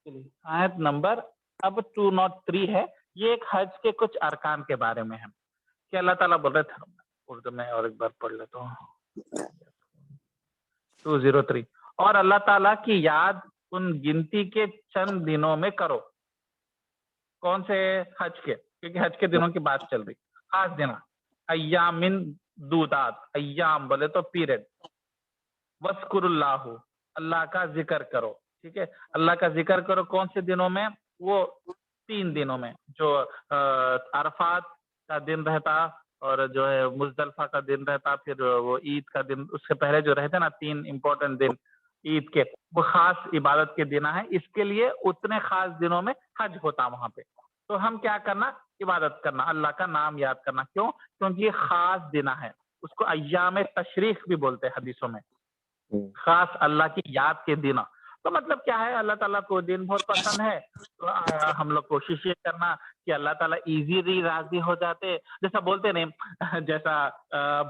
चलिए, आयत नंबर अब 203 है। ये एक हज के कुछ अरकान के बारे में है कि अल्लाह ताला बोल रहे थे, उर्दू में और एक बार पढ़ लेता हूँ। 203, और अल्लाह ताला की याद उन गिनती के चंद दिनों में करो। कौन से? हज के, क्योंकि हज के दिनों की बात चल रही। खास दिन, अय्यामिन दूदात, अय्याम बोले तो पीरियड। वस्कुरुल्लाहु, अल्लाह का जिक्र करो। ठीक है, अल्लाह का जिक्र करो। कौन से दिनों में? वो 3 दिनों में, जो अरफात का दिन रहता और जो है मुजदलफा का दिन रहता, फिर वो ईद का दिन, उससे पहले जो रहते ना 3 इम्पोर्टेंट दिन ईद के, वो खास इबादत के दिन है। इसके लिए उतने खास दिनों में हज होता वहां पे। तो हम क्या करना? इबादत करना, अल्लाह का नाम याद करना। क्यों? क्योंकि ये खास दिन है। उसको अय्याम तशरीक भी बोलते हैं हदीसों में, खास अल्लाह की याद के दिन। तो मतलब क्या है, अल्लाह ताला को दिन बहुत पसंद है। तो हम लोग कोशिश ये करना कि अल्लाह ताला इजीली राजी हो जाते। जैसा बोलते नहीं, जैसा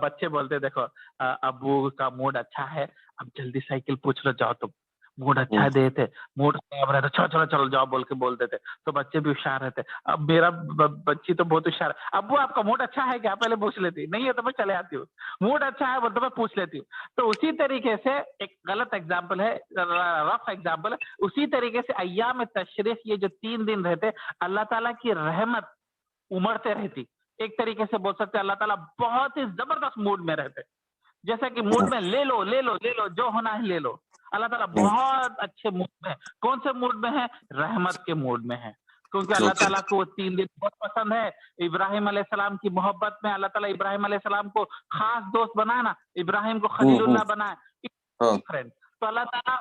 बच्चे बोलते, देखो अब्बू का मूड अच्छा है, अब जल्दी साइकिल पूछ लो जाओ तुम, मूड अच्छा है देते, मूड खराब रहता, चलो चलो चलो जाओ बोल के बोल देते। तो बच्चे भी होशियार रहते। अब मेरा बच्ची तो बहुत होशियार है, अब्बू आपका मूड अच्छा है क्या, पहले पूछ लेती, नहीं है तो मैं चले आती हूँ, मूड अच्छा है बोल तो मैं पूछ लेती हूँ। तो उसी तरीके से, एक गलत एग्जाम्पल है, रफ एग्जाम्पल है, उसी तरीके से अय्याम तशरीक, ये जो 3 दिन रहते, अल्लाह ताला की रहमत उमड़ते रहती। एक तरीके से बोल सकते हैं अल्लाह ताला बहुत ही जबरदस्त मूड में रहते। जैसा कि मूड में ले लो ले लो ले लो, जो होना है ले लो। अल्लाह ताला बहुत अच्छे मूड में है। कौन से मूड में है? रहमत के मूड में है। क्योंकि अल्लाह ताला को वो 3 दिन बहुत पसंद है। इब्राहिम अलैहिस्सलाम की मोहब्बत में अल्लाह ताला इब्राहिम अलैहिस्सलाम को खास दोस्त बनाया ना, इब्राहिम को खलीलुल्लाह बनाया। फ्रेंड, तो अल्लाह ताला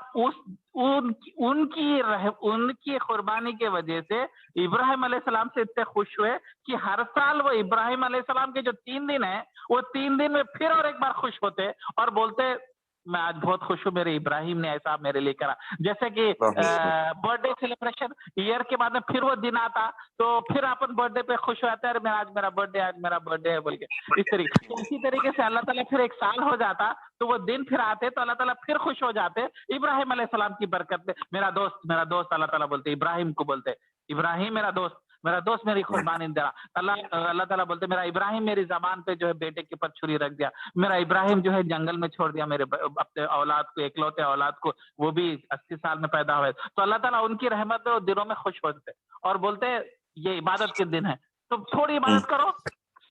उनकी कुर्बानी के वजह से इब्राहिम अलैहिस्सलाम से इतने खुश हुए कि हर साल वो इब्राहिम अलैहिस्सलाम के जो 3 दिन है, वो 3 दिन में फिर और एक बार खुश होते और बोलते मैं आज बहुत खुश हूँ, मेरे इब्राहिम ने ऐसा मेरे लिए करा। जैसे कि बर्थडे सेलिब्रेशन ईयर के बाद में फिर वो दिन आता, तो फिर अपन बर्थडे पे खुश हो जाते हैं, आज मेरा बर्थडे है बोल के। इस तरीके, तो इसी तरीके से अल्लाह ताला फिर एक साल हो जाता, तो वो दिन फिर आते, तो अल्लाह ताला फिर खुश हो जाते इब्राहिम अलैहिस्सलाम की बरकत में। मेरा दोस्त अल्लाह ताला बोलते, इब्राहिम को बोलते, इब्राहिम मेरा दोस्त मेरी कुर्बानी दे रहा। अल्लाह ताला बोलते मेरा इब्राहिम मेरी जबान पे जो है बेटे के ऊपर छुरी रख दिया, मेरा इब्राहिम जो है जंगल में छोड़ दिया मेरे अपने औलाद को, इकलौते औलाद को, वो भी 80 साल में पैदा हुए। तो अल्लाह ताला उनकी रहमत में दिनों में खुश होते और बोलते ये इबादत के दिन है, तो थोड़ी इबादत करो,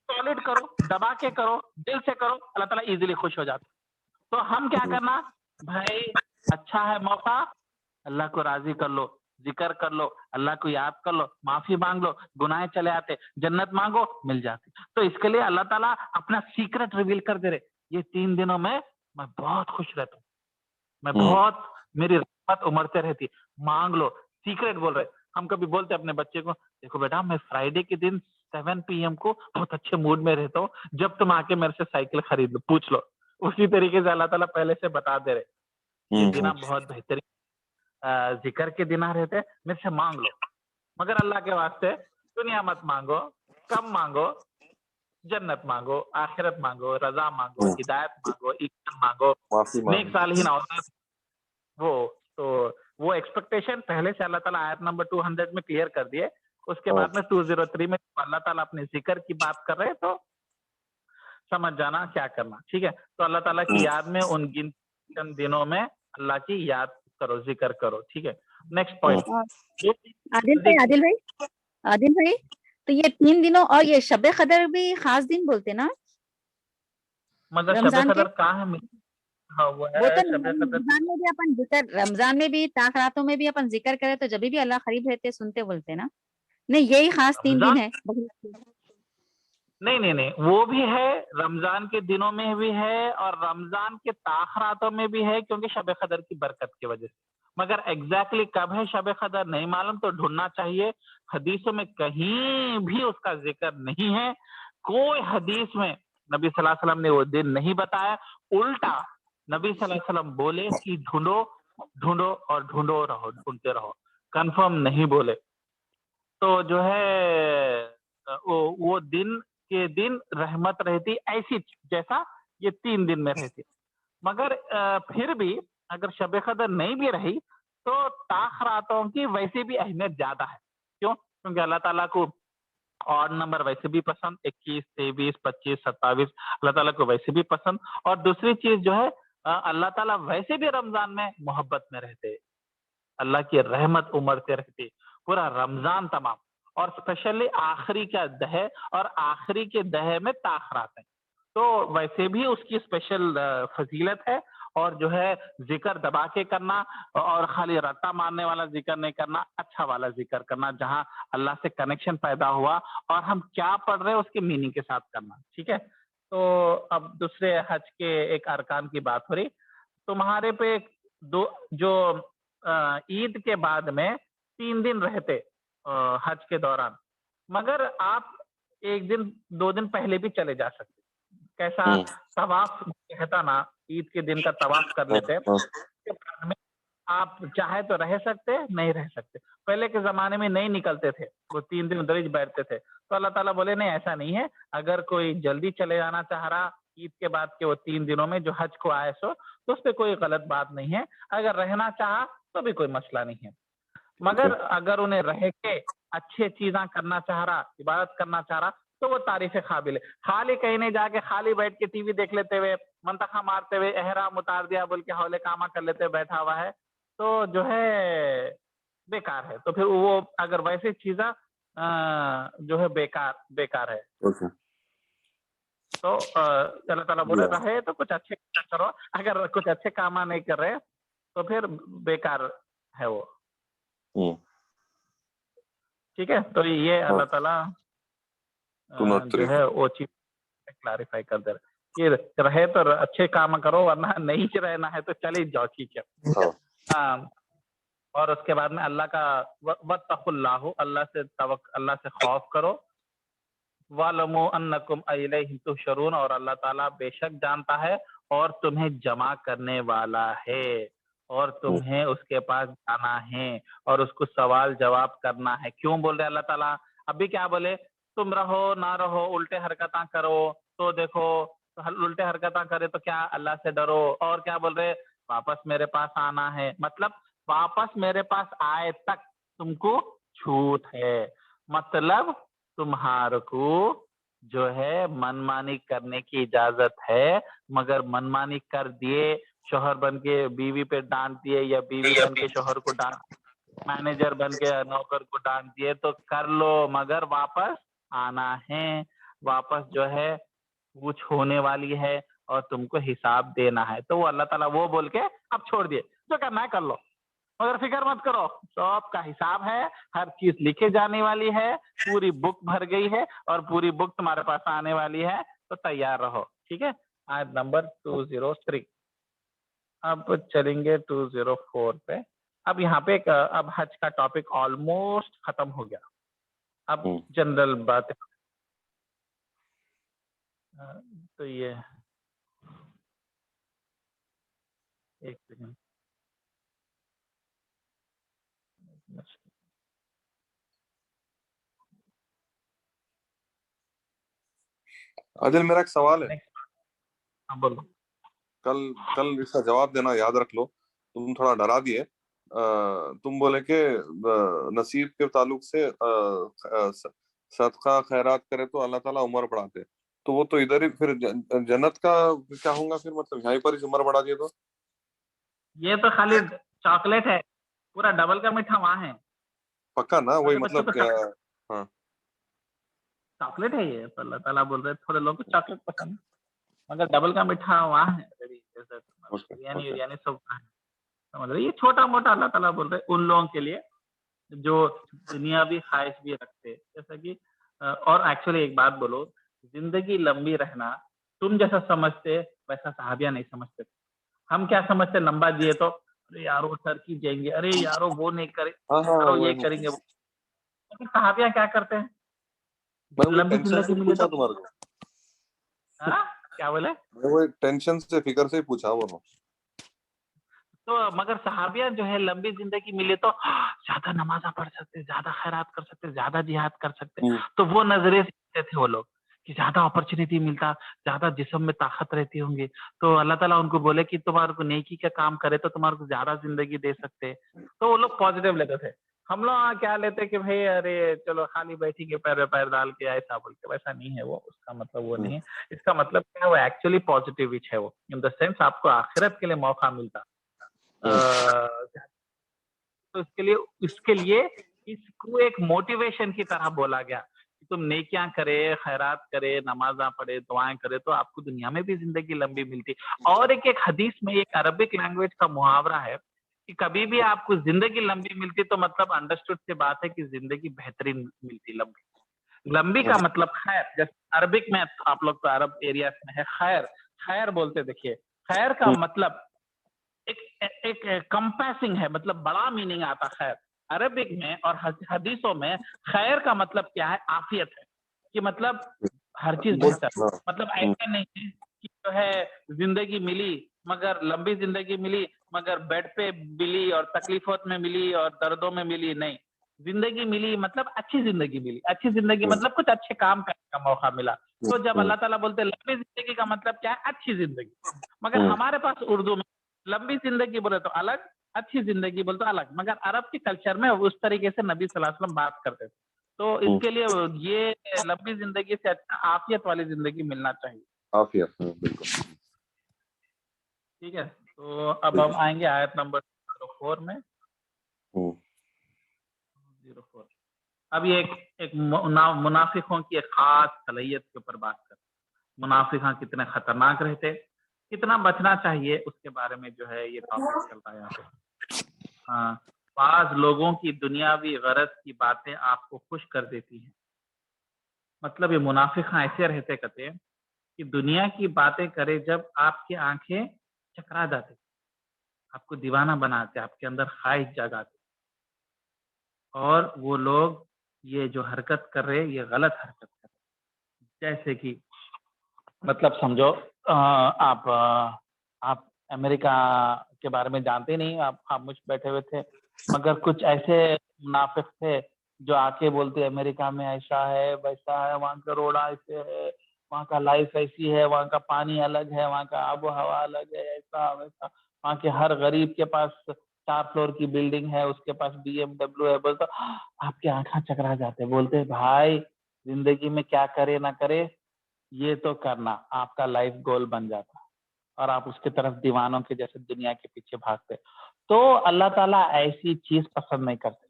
सॉलिड करो, दबा के करो, दिल से करो, अल्लाह ताला इजीली खुश हो जाता। तो हम क्या करना भाई, अच्छा है मौका, अल्लाह को राजी कर लो, जिक्र कर लो, अल्लाह को याद कर लो, माफी मांग लो, गुनाह चले आते, जन्नत मांगो मिल जाती। तो इसके लिए अल्लाह ताला अपना सीक्रेट रिवील कर दे रहे, ये 3 दिनों में मैं बहुत खुश रहता हूँ, मैं बहुत, मेरी रहमत उमड़ते रहती, मांग लो, सीक्रेट बोल रहे। हम कभी बोलते अपने बच्चे को, देखो बेटा मैं फ्राइडे के दिन 7 PM को बहुत अच्छे मूड में रहता हूँ, जब तुम आके मेरे से साइकिल खरीद लो, पूछ लो। उसी तरीके से अल्लाह ताला पहले से बता दे रहे, ये दिना बहुत बेहतरीन जिक्र के दिना रहते, मेरे से मांग लो, मगर अल्लाह के वास्ते दुनिया मत मांगो, कम मांगो, जन्नत मांगो, आखिरत मांगो, रजा मांगो, हिदायत मांगो, इज्जत मांगो, नेक सालिहीन औलाद। वो तो वो एक्सपेक्टेशन पहले से अल्लाह ताला आयत नंबर 200 में क्लियर कर दिए। उसके बाद में 203 में अल्लाह ताला अपने जिक्र की बात कर रहे हैं, तो समझ जाना क्या करना। ठीक है, तो अल्लाह ताला की याद में उन गिनती दिनों में अल्लाह की याद करो, जिक्र करो। ठीक है, नेक्स्ट पॉइंट। आदिल भाई, तो ये 3 दिनों और ये शब कदर भी खास दिन बोलते ना, मतलब शब कदर कहाँ है? हाँ, वो है तो शब कदर। रमजान में भी अपन जिक्र, रमजान में भी ताकरातों में भी अपन जिक्र करें तो जब भी अल्लाह करीब रहते सुनते बोलते ना, नहीं यही खास 3 दिन है? नहीं, वो भी है, रमजान के दिनों में भी है और रमजान के ताखरातों में भी है, क्योंकि शब कदर की बरकत की वजह से। मगर एग्जैक्टली कब है शब कदर नहीं मालूम, तो ढूंढना चाहिए। हदीसों में कहीं भी उसका जिक्र नहीं है, कोई हदीस में नबी सल्लल्लाहु अलैहि वसल्लम ने वो दिन नहीं बताया। उल्टा नबी सल्लल्लाहु अलैहि वसल्लम बोले कि ढूंढो और ढूंढते रहो, कंफर्म नहीं बोले। तो जो है वो दिन के दिन रहमत रहती ऐसी जैसा ये 3 दिन में रहती। मगर फिर भी अगर शब कदर नहीं भी रही तो ताखरातों की वैसे भी अहमियत ज्यादा है। क्यों? क्योंकि अल्लाह ताला को ऑड नंबर वैसे भी पसंद, 21, 23, 25, 27 अल्लाह ताला को वैसे भी पसंद। और दूसरी चीज जो है अल्लाह ताला वैसे भी रमजान में मोहब्बत में रहते, अल्लाह की रहमत उमड़ते रहती पूरा रमजान तमाम, और स्पेशली आखिरी का दहे और आखिरी के दहे में ताखरात है, तो वैसे भी उसकी स्पेशल फजीलत है। और जो है जिक्र दबा के करना और खाली रट्टा मारने वाला जिक्र नहीं करना, अच्छा वाला जिक्र करना जहां अल्लाह से कनेक्शन पैदा हुआ और हम क्या पढ़ रहे हैं उसके मीनिंग के साथ करना। ठीक है, तो अब दूसरे हज के एक अरकान की बात हो रही। तुम्हारे पे दो जो ईद के बाद में 3 दिन रहते हज के दौरान, मगर आप 1 दिन 2 दिन पहले भी चले जा सकते। कैसा? हम्म, तवाफ कहता ना, ईद के दिन का तवाफ कर लेते हैं, हाँ, उसके बाद में आप चाहे तो रह सकते, नहीं रह सकते। पहले के जमाने में नहीं निकलते थे, वो 3 दिन उधर ही बैठते थे, तो अल्लाह ताला बोले नहीं ऐसा नहीं है, अगर कोई जल्दी चले जाना चाह रहा ईद के बाद के वो 3 दिनों में जो हज को आए सो, तो उस पर कोई गलत बात नहीं है। अगर रहना चाहा तो भी कोई मसला नहीं है। मगर ओके, अगर उन्हें रह के अच्छी चीजें करना चाह रहा, इबादत करना चाह रहा, तो वो तारीफ काबिल है। खाली कहीं नहीं जाके खाली बैठ के टीवी देख लेते हुए, मंतखा मारते हुए, एहराम उतार दिया बोल के हौले कामा कर लेते हुए बैठा हुआ है, तो जो है बेकार है। तो फिर वो अगर वैसी चीजें जो है बेकार बेकार है। ओके, तो अल्लाह ताला बोले या, रहे तो कुछ अच्छे काम करो, अगर कुछ अच्छे काम नहीं कर रहे तो फिर बेकार है वो। हम्म, ठीक है, तो ये हाँ, अल्लाह ताला टू नॉट जो 3, है वो चीज क्लैरिफाई कर दे रहे कि रहे तो अच्छे काम करो, वरना नहीं रहना है तो चले जाओ। ठीक है। हाँ, और उसके बाद में अल्लाह का वत्तकुल्लाहु, अल्लाह से खौफ करो। वालमु अन्नकुम इलैहि तुहशरून, और अल्लाह ताला बेशक जानता है और तुम्हें जमा करने वाला है, और हम्म, तुम्हें उसके पास जाना है और उसको सवाल जवाब करना है। क्यों बोल रहे अल्लाह ताला? अभी क्या बोले? तुम रहो ना रहो, उल्टे हरकतां करो तो देखो, उल्टे हरकतां करे तो क्या? अल्लाह से डरो। और क्या बोल रहे? वापस मेरे पास आना है, मतलब वापस मेरे पास आए तक तुमको छूट है। मतलब तुम्हारे को जो है मनमानी करने की इजाजत है, मगर मनमानी कर दिए, शोहर बन के बीवी पे डांट दिए या बीवी बन के शोहर को डांट, मैनेजर बन के नौकर को डांट दिए तो कर लो, मगर वापस आना है। वापस जो है पूछ होने वाली है और तुमको हिसाब देना है। तो वो अल्लाह ताला वो बोल के अब छोड़ दिए, जो करना है कर लो, मगर फिक्र मत करो, सब का हिसाब है, हर चीज लिखे जाने वाली है, पूरी बुक भर गई है और पूरी बुक तुम्हारे पास आने वाली है, तो तैयार रहो। ठीक है, आयत नंबर 203। अब चलेंगे 204 पे। अब यहाँ पे अब हज का टॉपिक ऑलमोस्ट खत्म हो गया। अब हम्म, जनरल बात, तो ये एक सेकंड, आदिल मेरा एक सवाल है, नेक्स्ट, हाँ बोलो। कल कल इसका जवाब देना याद रख लो, तुम थोड़ा डरा दिए। तुम बोले कि नसीब के ताल्लुक से सदका खैरात करे तो अल्लाह ताला उम्र बढ़ाते, तो वो तो इधर ही फिर जन्नत का क्या होगा फिर, मतलब यहीं पर ही उम्र बढ़ा दिए तो? ये तो खाली चॉकलेट है, पूरा डबल का मीठा वहां है। पक्का ना? वही छोटे बच्चों मतलब को क्या? हाँ, चॉकलेट है ये, तो अल्लाह ताला बोल रहे थोड़े लोगों को चॉकलेट पसंद है, मगर डबल का मीठा वहाँ है रेडी, जैसे ओके, बिरयानी ओके, बिरयानी सब है। समझ रहे? ये छोटा मोटा अल्लाह ताला बोल रहे उन लोगों के लिए जो दुनियावी ख्वाहिश भी रखते, जैसा कि और एक्चुअली एक बात बोलो, जिंदगी लंबी रहना तुम जैसा समझते वैसा सहाबिया नहीं समझते। हम क्या समझते? लंबा जिए तो अरे यारो टर्की जाएंगे, अरे यारो वो नहीं करे, हाँ, हाँ, हाँ, करो ये वही करेंगे वो। लेकिन सहाबिया क्या करते हैं? मैं वही लंबी टेंशन जिंदगी से मिले पूछा तो, तुम्हारे को, हाँ क्या बोले? मैं वही टेंशन से फिक्र से ही पूछा वो। तो मगर सहाबिया जो है लंबी जिंदगी मिले तो ज्यादा नमाजा पढ़ सकते, ज्यादा खैरात कर सकते, ज्यादा जिहाद कर सकते, हम्म, तो वो नजरिए से देखते थे वो लोग कि ज्यादा अपॉर्चुनिटी मिलता, ज्यादा जिस्म में ताकत रहती होंगी, तो अल्लाह ताला उनको बोले कि तुम्हारे को नेकी का काम करे तो तुम्हारे को ज्यादा जिंदगी दे सकते हैं। तो वो लोग पॉजिटिव लेते थे। हम लोग क्या लेते कि भाई अरे चलो खाली बैठेंगे पैर में पैर डाल के ऐसा बोल के, वैसा नहीं है वो, उसका मतलब वो नहीं है। इसका मतलब क्या है, वो एक्चुअली पॉजिटिव विच है वो, इन द सेंस आपको आखिरत के लिए मौका मिलता। तो इसके लिए इसको एक मोटिवेशन की तरह बोला गया कि तुम नेकियां करे, खैरात करे, नमाज़ा पढ़े, दुआएं करे तो आपको दुनिया में भी जिंदगी लंबी मिलती। और एक हदीस में एक अरबिक लैंग्वेज का मुहावरा है कि कभी भी आपको जिंदगी लंबी मिलती तो मतलब अंडरस्टूड से बात है कि जिंदगी बेहतरीन मिलती, लंबी। लंबी का मतलब खैर, जैसे अरबिक में आप लोग तो अरब एरिया में है, खैर खैर बोलते, देखिए खैर का मतलब एक कंपैसिंग है, मतलब बड़ा मीनिंग आता खैर अरबिक में। और हदीसों में खैर का मतलब क्या है, आफियत है, कि मतलब हर चीज बेहतर, मतलब ऐसा नहीं है कि जो है जिंदगी मिली मगर लंबी जिंदगी मिली मगर बेड पे मिली और तकलीफों में मिली और दर्दों में मिली, नहीं। जिंदगी मिली मतलब अच्छी जिंदगी मिली, अच्छी जिंदगी मतलब कुछ अच्छे काम करने का मौका मिला। तो जब अल्लाह ताला बोलते हैं लंबी जिंदगी का मतलब क्या है, अच्छी जिंदगी। मगर हमारे पास उर्दू में लंबी जिंदगी बोले तो अलग, अच्छी जिंदगी बोले तो अलग, मगर अरब के कल्चर में उस तरीके से नबी सल्लल्लाहु अलैहि वसल्लम बात करते थे। तो इसके लिए ये लंबी जिंदगी से अच्छा आफियत वाली जिंदगी मिलना चाहिए। आफियत, बिल्कुल ठीक है, तो अब हम आएंगे आयत नंबर 04 में। 04 अब ये एक मुनाफिकों की एक खास सलाहियत के ऊपर बात कर, मुनाफिक कितने खतरनाक रहते, कितना बचना चाहिए उसके बारे में जो है ये टॉपिक चल रहा है यहाँ पे। हाँ, बाज लोगों की दुनियावी गरज की बातें आपको खुश कर देती हैं। मतलब ये मुनाफिक ऐसे रहते कहते हैं कि दुनिया की बातें करे जब आपकी आंखें चकरा जाते, आपको दीवाना बनाते, आपके अंदर ख्वाहिश जगाते। और वो लोग ये जो हरकत कर रहे ये गलत हरकत कर रहे। जैसे कि मतलब समझो आप अमेरिका के बारे में जानते नहीं, आप खामोश बैठे हुए थे, मगर कुछ ऐसे मुनाफिक थे जो आके बोलते अमेरिका में ऐसा है वैसा है, वहाँ का रोड ऐसे है, वहाँ का लाइफ ऐसी है, वहाँ का पानी अलग है, वहाँ का आबो हवा अलग है, ऐसा वैसा, वहाँ के हर गरीब के पास 4 फ्लोर की बिल्डिंग है, उसके पास BMW है। बोलते आपके आंखें चकरा जाते, बोलते भाई जिंदगी में क्या करे ना करे ये तो करना, आपका लाइफ गोल बन जाता और आप उसकी तरफ दीवानों के जैसे दुनिया के पीछे भागते। तो अल्लाह ताला ऐसी चीज पसंद नहीं करते।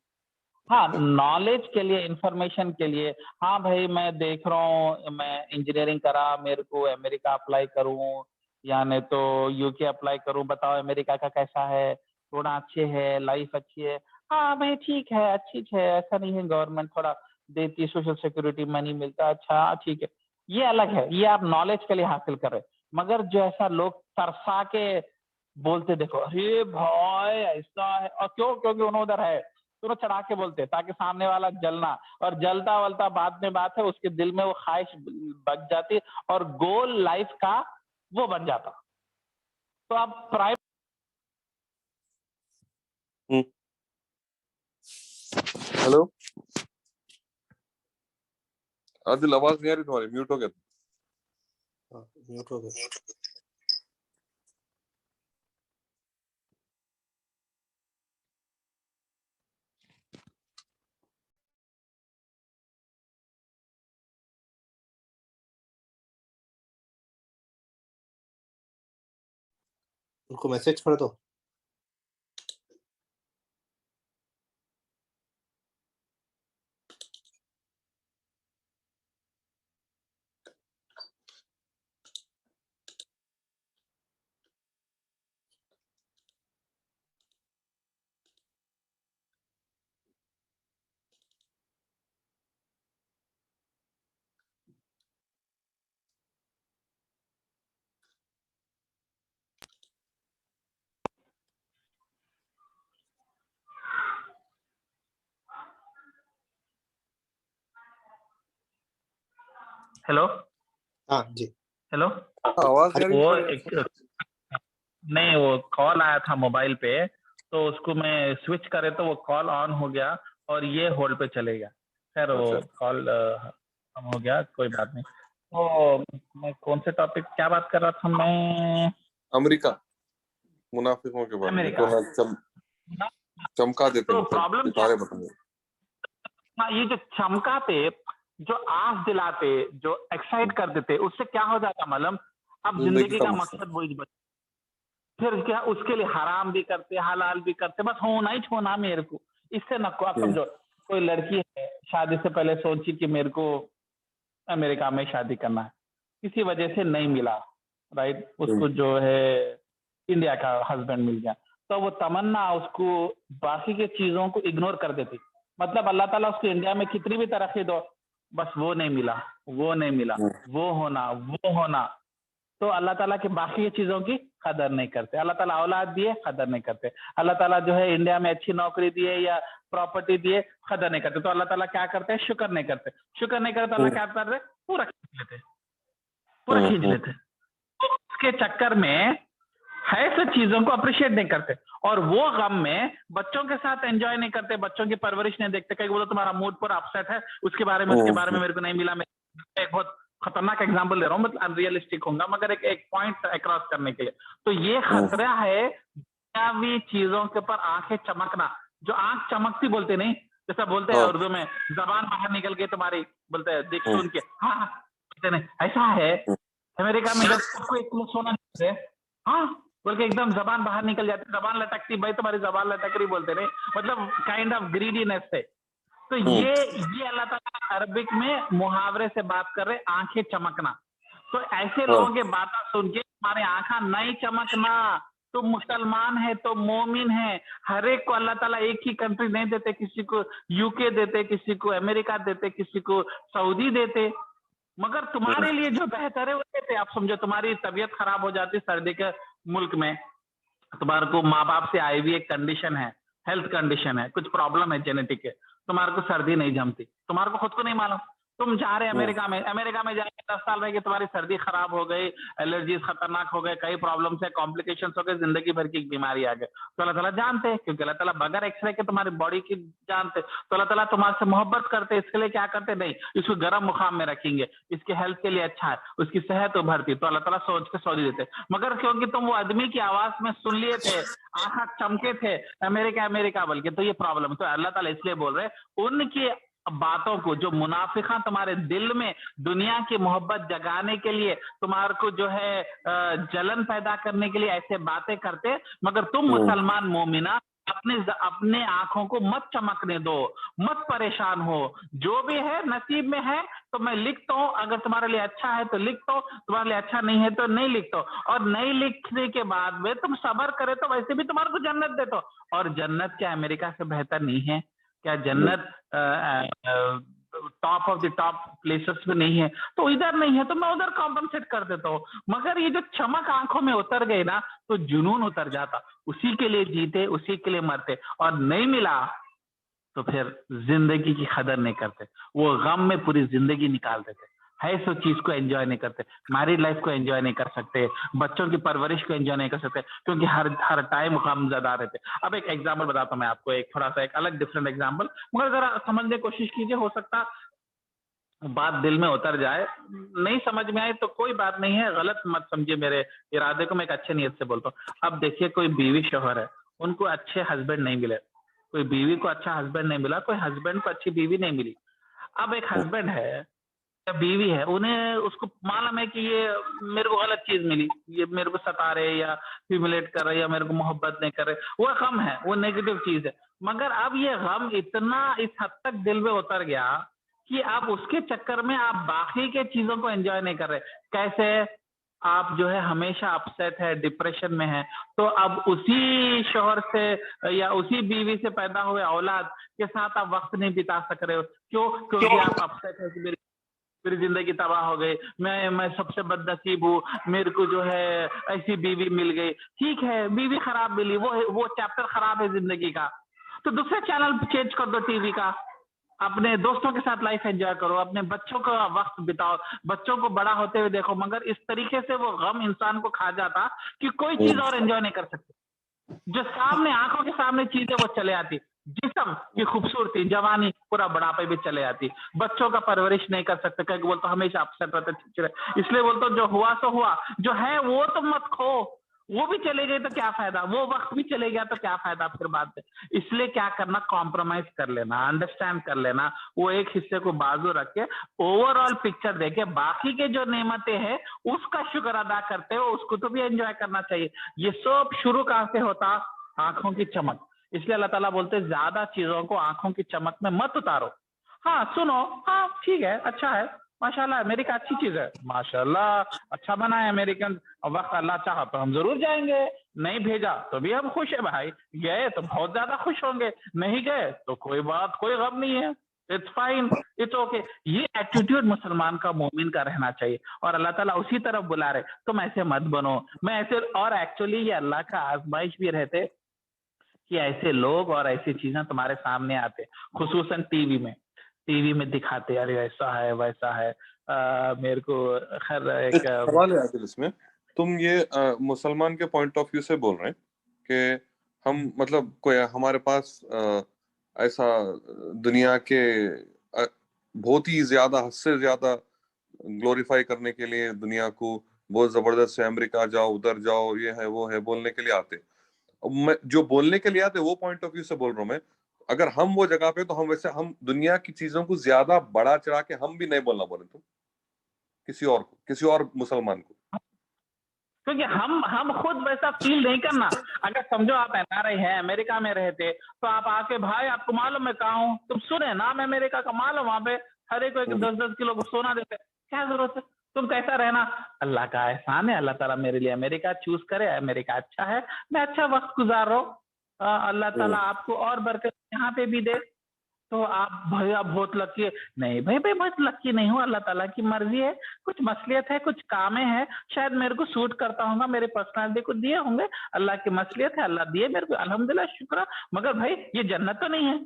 हाँ, नॉलेज के लिए, इंफॉर्मेशन के लिए, हाँ भाई मैं देख रहा हूँ, मैं इंजीनियरिंग करा, मेरे को अमेरिका अप्लाई करूँ या नहीं तो यूके अप्लाई करूँ, बताओ अमेरिका का कैसा है, थोड़ा अच्छे है, लाइफ अच्छी है। हाँ भाई ठीक है, अच्छी है, ऐसा नहीं है, गवर्नमेंट थोड़ा देती, सोशल सिक्योरिटी मनी मिलता, अच्छा ठीक है, ये अलग है, ये आप नॉलेज के लिए हासिल कर रहे। मगर जो ऐसा लोग तरसा के बोलते देखो अरे भाई ऐसा है, और क्यों, क्योंकि उन्होंने उधर है तो चढ़ा के बोलते ताकि सामने वाला जलना, और जलता वलता बाद में बात है, उसके दिल में वो ख्वाहिश बच जाती और गोल लाइफ का वो बन जाता। तो आप प्राइम हेलो आदिल, आवाज नहीं आ रही तुम्हारी, म्यूट हो गया। म्यूट हो गया। उनको मैसेज कर दो। हेलो, हाँ जी, हेलो, आवाज नहीं आ रही वो तुम्हारी। एक नहीं, वो कॉल आया था मोबाइल पे, तो उसको मैं स्विच करे तो वो कॉल ऑन हो गया और ये होल्ड पे चले गया। खैर वो अच्छा। कॉल हो गया, कोई बात नहीं। तो मैं कौन से टॉपिक क्या बात कर रहा था मैं? अमेरिका, मुनाफिकों के बारे में। अमेरिका। तो हाँ, चमका देते तो मतलब प्रॉब्लम क्या सितारे है? बताएंगे। हाँ, ये जो चमकाते, जो आस दिलाते, जो एक्साइट कर देते, उससे क्या हो जाता मालूम? अब जिंदगी का मकसद वही बच, फिर क्या उसके लिए हराम भी करते, हलाल भी करते, बस होना ही छोना मेरे को, इससे न को। आप समझो, कोई लड़की है, शादी से पहले सोची कि मेरे को अमेरिका में शादी करना है, किसी वजह से नहीं मिला, राइट, उसको जो है इंडिया का हस्बैंड मिल गया, तो वो तमन्ना उसको बाकी के चीजों को इग्नोर कर देती। मतलब अल्लाह ताला उसको इंडिया में कितनी भी तरक्की दो, बस वो नहीं मिला, वो नहीं मिला, वो होना, तो अल्लाह ताला के बाकी की चीजों की कदर नहीं करते। अल्लाह ताला औलाद दिए, कदर नहीं करते। अल्लाह ताला जो है इंडिया में अच्छी नौकरी दिए या प्रॉपर्टी दिए, कदर नहीं करते। तो अल्लाह ताला क्या करते हैं? शुक्र नहीं करते। शुक्र नहीं करते, अल्लाह क्या कर रहे? पूरा खींच लेते, पूरा खींच लेते। तो उसके चक्कर में ऐसे चीजों को अप्रिशिएट नहीं करते, और वो गम में बच्चों के साथ एंजॉय नहीं करते, बच्चों की परवरिश नहीं देखते। कहीं बोलो तुम्हारा मूड पर अपसेट है, उसके बारे में मेरे को नहीं मिला। मैं एक बहुत खतरनाक एग्जांपल दे रहा हूँ, मतलब अनरियलिस्टिक होगा, मगर एक पॉइंट अक्रॉस करने के लिए। तो ये खतरा है दुनियावी चीजों के ऊपर आंखें चमकना। जो आंख चमकती बोलते नहीं, जैसा बोलते हैं उर्दू में, जबान बाहर निकल के तुम्हारी, बोलते हैं देख सुन के, हाँ बोलते नहीं, ऐसा है। अमेरिका में जब सबको एक किलो सोना देते, हाँ बोल के एकदम जबान बाहर निकल जाती, जबान लटकती, भाई तुम्हारी जबान लटक रही बोलते नहीं, मतलब काइंड ऑफ ग्रीडीनेस से। तो ये अल्लाह ताला अरबिक में मुहावरे से बात कर रहे, आंखें चमकना। तो ऐसे लोगों की बातें सुन के तुम्हारी आंखा नहीं चमकना। तुम मुसलमान है तो मोमिन है, हर एक को अल्लाह ताला एक ही कंट्री नहीं देते, किसी को यूके देते, किसी को अमेरिका देते, किसी को सऊदी देते, मगर तुम्हारे लिए जो बेहतर है वो देते। आप समझो, तुम्हारी तबीयत खराब हो जाती सर्दी के मुल्क में, तुम्हारे को माँ बाप से आई हुई एक कंडीशन है, हेल्थ कंडीशन है, कुछ प्रॉब्लम है जेनेटिक है, तुम्हारे को सर्दी नहीं जमती, तुम्हारे को खुद को नहीं मालूम, तुम जा रहे अमेरिका में जाके 10 साल में कि तुम्हारी सर्दी खराब हो गई, एलर्जीज खतरनाक हो गए, कई प्रॉब्लम है, कॉम्प्लिकेशन हो गए, जिंदगी भर की बीमारी आ गई, तो अल्लाह ताला जानते हैं, क्योंकि अल्लाह ताला बगैर एक्सरे के तुम्हारी बॉडी की जानते, तो अल्लाह ताला तुम्हारे से मोहब्बत करते, इसके लिए क्या करते? नहीं, इसको गर्म मुकाम में रखेंगे, इसके हेल्थ के लिए अच्छा है, उसकी सेहत उभरती, तो अल्लाह ताला सोच के सऊदी देते। मगर क्योंकि तुम वो आदमी की आवाज में सुन लिए थे, आंखा चमके थे, अमेरिका बोल के, तो ये प्रॉब्लम। तो अल्लाह ताला इसलिए बोल रहे, उनकी बातों को, जो मुनाफिका तुम्हारे दिल में दुनिया की मोहब्बत जगाने के लिए, तुम्हारे को जो है जलन पैदा करने के लिए ऐसे बातें करते, मगर तुम मुसलमान मोमिना अपने आंखों को मत चमकने दो, मत परेशान हो, जो भी है नसीब में है, तो मैं लिखता हूँ, अगर तुम्हारे लिए अच्छा है तो लिखता हूँ, तुम्हारे लिए अच्छा नहीं है तो नहीं लिखता हूँ, और नहीं लिखने के बाद में तुम सबर करे तो वैसे भी तुम्हारे को जन्नत देता हूँ। और जन्नत क्या अमेरिका से बेहतर नहीं है? क्या जन्नत top of the top places में नहीं है? तो इधर नहीं है तो मैं उधर कॉम्पनसेट कर देता हूँ। मगर ये जो चमक आंखों में उतर गई ना, तो जुनून उतर जाता, उसी के लिए जीते, उसी के लिए मरते, और नहीं मिला तो फिर जिंदगी की कदर नहीं करते, वो गम में पूरी जिंदगी निकाल देते, है सो चीज को एंजॉय नहीं करते, मैरिड लाइफ को एंजॉय नहीं कर सकते, बच्चों की परवरिश को एंजॉय नहीं कर सकते, क्योंकि हर टाइम गमज़दा रहते। अब एक एग्जांपल बताता हूँ मैं आपको, एक थोड़ा सा एक अलग डिफरेंट एग्जांपल, मगर जरा समझने की कोशिश कीजिए, हो सकता बात दिल में उतर जाए, नहीं समझ में आए तो कोई बात नहीं है, गलत मत समझिए मेरे इरादे को, मैं एक अच्छे नियत से बोलता हूँ। अब देखिए, कोई बीवी शोहर है, उनको अच्छे हस्बैंड नहीं मिले, कोई बीवी को अच्छा हस्बैंड नहीं मिला, कोई हस्बैंड को अच्छी बीवी नहीं मिली। अब एक हस्बैंड है या बीवी है, उन्हें उसको मालूम है कि ये मेरे को गलत चीज मिली, ये मेरे को सता रहे या ह्यूमिलेट कर रहे या मेरे को मोहब्बत नहीं कर रहे, वो गम है, वो नेगेटिव चीज है। मगर अब ये गम इतना इस हद तक दिल में उतर गया कि आप उसके चक्कर में आप बाकी के चीजों को एंजॉय नहीं कर रहे। कैसे? आप जो है हमेशा अपसेट है, डिप्रेशन में है, तो अब उसी शोहर से या उसी बीवी से पैदा हुए औलाद के साथ आप वक्त नहीं बिता सक रहे हो। क्यों? क्योंकि आप अपसेट है कि मेरी जिंदगी तबाह हो गई, मैं सबसे बदनसीब हूँ, मेरे को जो है ऐसी बीवी मिल गई। ठीक है, बीवी खराब मिली, वो चैप्टर खराब है जिंदगी का, तो दूसरे चैनल चेंज कर दो टीवी का, अपने दोस्तों के साथ लाइफ एंजॉय करो, अपने बच्चों का वक्त बिताओ, बच्चों को बड़ा होते हुए देखो। मगर इस तरीके से वो गम इंसान को खा जाता कि कोई चीज और एंजॉय नहीं कर सकते। जो सामने आंखों के सामने चीज है वो चले आती, जिस खत्म। कि खूबसूरती, जवानी, पूरा बुढ़ापे भी चले जाती। बच्चों का परवरिश नहीं कर सकते, क्योंकि बोलते हमेशा अपसेट रहते, चिड़चिड़े। इसलिए बोलते जो हुआ सो हुआ, जो है वो तो मत खो। वो भी चले गए तो क्या फायदा, वो वक्त भी चले गया तो क्या फायदा फिर बाद में। इसलिए क्या करना, कॉम्प्रोमाइज कर लेना, अंडरस्टैंड कर लेना, वो एक हिस्से को बाजू रख के ओवरऑल पिक्चर देके बाकी के जो नेमतें हैं उसका शुक्र अदा करते हो, उसको तो भी एंजॉय करना चाहिए। ये सब शुरू कहां से होता, आंखों की चमक। इसलिए अल्लाह ताला बोलते हैं ज्यादा चीजों को आंखों की चमक में मत उतारो। हाँ सुनो, हाँ ठीक है, अच्छा है, माशाल्लाह अमेरिका अच्छी चीज है, माशाल्लाह अच्छा बना है अमेरिकन। वक्त अल्लाह चाहा तो हम जरूर जाएंगे, नहीं भेजा तो भी हम खुश है भाई, गए तो बहुत ज्यादा खुश होंगे, नहीं गए तो कोई बात, कोई गम नहीं है, इट्स फाइन, इट्स ओके। ये एटीट्यूड मुसलमान का, मोमिन का रहना चाहिए। और अल्लाह ताला उसी तरफ बुला रहे, तुम ऐसे मत बनो, मैं ऐसे। और एक्चुअली ये अल्लाह का आजमाइश भी रहते कि ऐसे लोग और ऐसी चीजें तुम्हारे सामने आते, खुसूसन टीवी में दिखाते, अरे ऐसा है वैसा है। मेरे को खैर एक सवाल है आदिल इसमें, तुम ये मुसलमान के पॉइंट ऑफ व्यू से बोल रहे हैं कि हम मतलब कोई हमारे पास ऐसा दुनिया के बहुत ही ज्यादा, हद से ज्यादा ग्लोरीफाई करने के लिए दुनिया को बहुत जबरदस्त से अमेरिका जाओ, उधर जाओ, ये है वो है बोलने के लिए आते। अब मैं जो बोलने के लिए आते वो पॉइंट ऑफ व्यू से बोल रहा हूँ मैं। अगर हम वो जगह पे, तो हम वैसे हम दुनिया की चीजों को ज्यादा बड़ा चढ़ा के हम भी नहीं बोलना बोले तुम किसी और को, किसी और मुसलमान को, क्योंकि हम खुद वैसा फील नहीं करना। अगर समझो आप एनआरआई है, अमेरिका में रहते, तो आप आके भाई आपको मालूम मैं कहाँ हूँ, तुम सुने नाम अमेरिका का, मालूम वहां पे हर एक को 10-10 किलो को सोना देते, क्या जरूरत है, तुम कैसा रहना। अल्लाह का एहसान है, अल्लाह ताला मेरे लिए अमेरिका चूज करे, अमेरिका अच्छा है, मैं अच्छा वक्त गुजार रहा हूँ। अल्लाह ताला आपको और बरकत यहाँ पे भी दे। तो आप भाई आप बहुत लकी है, नहीं भाई बहुत लकी नहीं हूँ, अल्लाह ताला की मर्जी है, कुछ मसलियत है, कुछ कामें हैं, शायद मेरे को सूट करता होगा, मेरे पर्सनालिटी को दिए होंगे, अल्लाह की मसलियत है, अल्लाह दिए मेरे को, अल्हम्दुलिल्लाह शुक्र। मगर भाई ये जन्नत तो नहीं है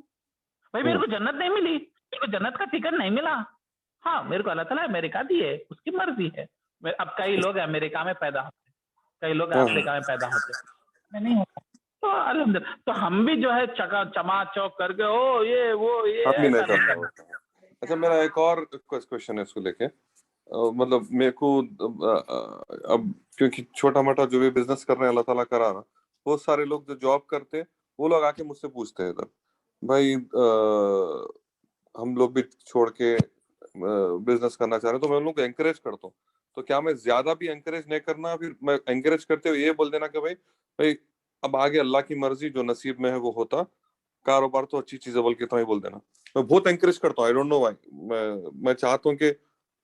भाई, मेरे को जन्नत नहीं मिली, मेरे को जन्नत का टिकट नहीं मिला। हाँ मेरे को अल्लाह ताला अमेरिका दिए, उसकी मर्जी है। अब कई लोग अमेरिका में पैदा होते, कई लोग अफ्रीका में पैदा होते, मैं नहीं होता। तो अल्हम्दुलिल्लाह, तो हम भी जो है चमाचौक करके ओ ये वो ये हम भी नहीं ऐसा नहीं करना करना। होता है। अच्छा, मेरा एक और क्वेश्चन है इसको लेके। मतलब मेरे को अब क्योंकि छोटा मोटा जो भी बिजनेस कर रहे हैं अल्लाह ताला करा रहा, बहुत सारे लोग जो जॉब करते हैं वो लोग आके मुझसे पूछते हैं इधर, भाई हम लोग भी छोड़ के बिजनेस करना चाह रहे हैं, तो मैं उन लोग को एंकरेज करता हूँ। तो क्या मैं ज्यादा भी एंकरेज नहीं करना, फिर मैं एंकरेज करते हुए ये बोल देना कि भाई भाई अब आगे अल्लाह की मर्जी, जो नसीब में है वो होता, कारोबार तो अच्छी चीज है, बल्कि इतना ही बोल देना। मैं बहुत एंकरेज करता हूँ, आई डोंट नो व्हाई। मैं चाहता हूँ कि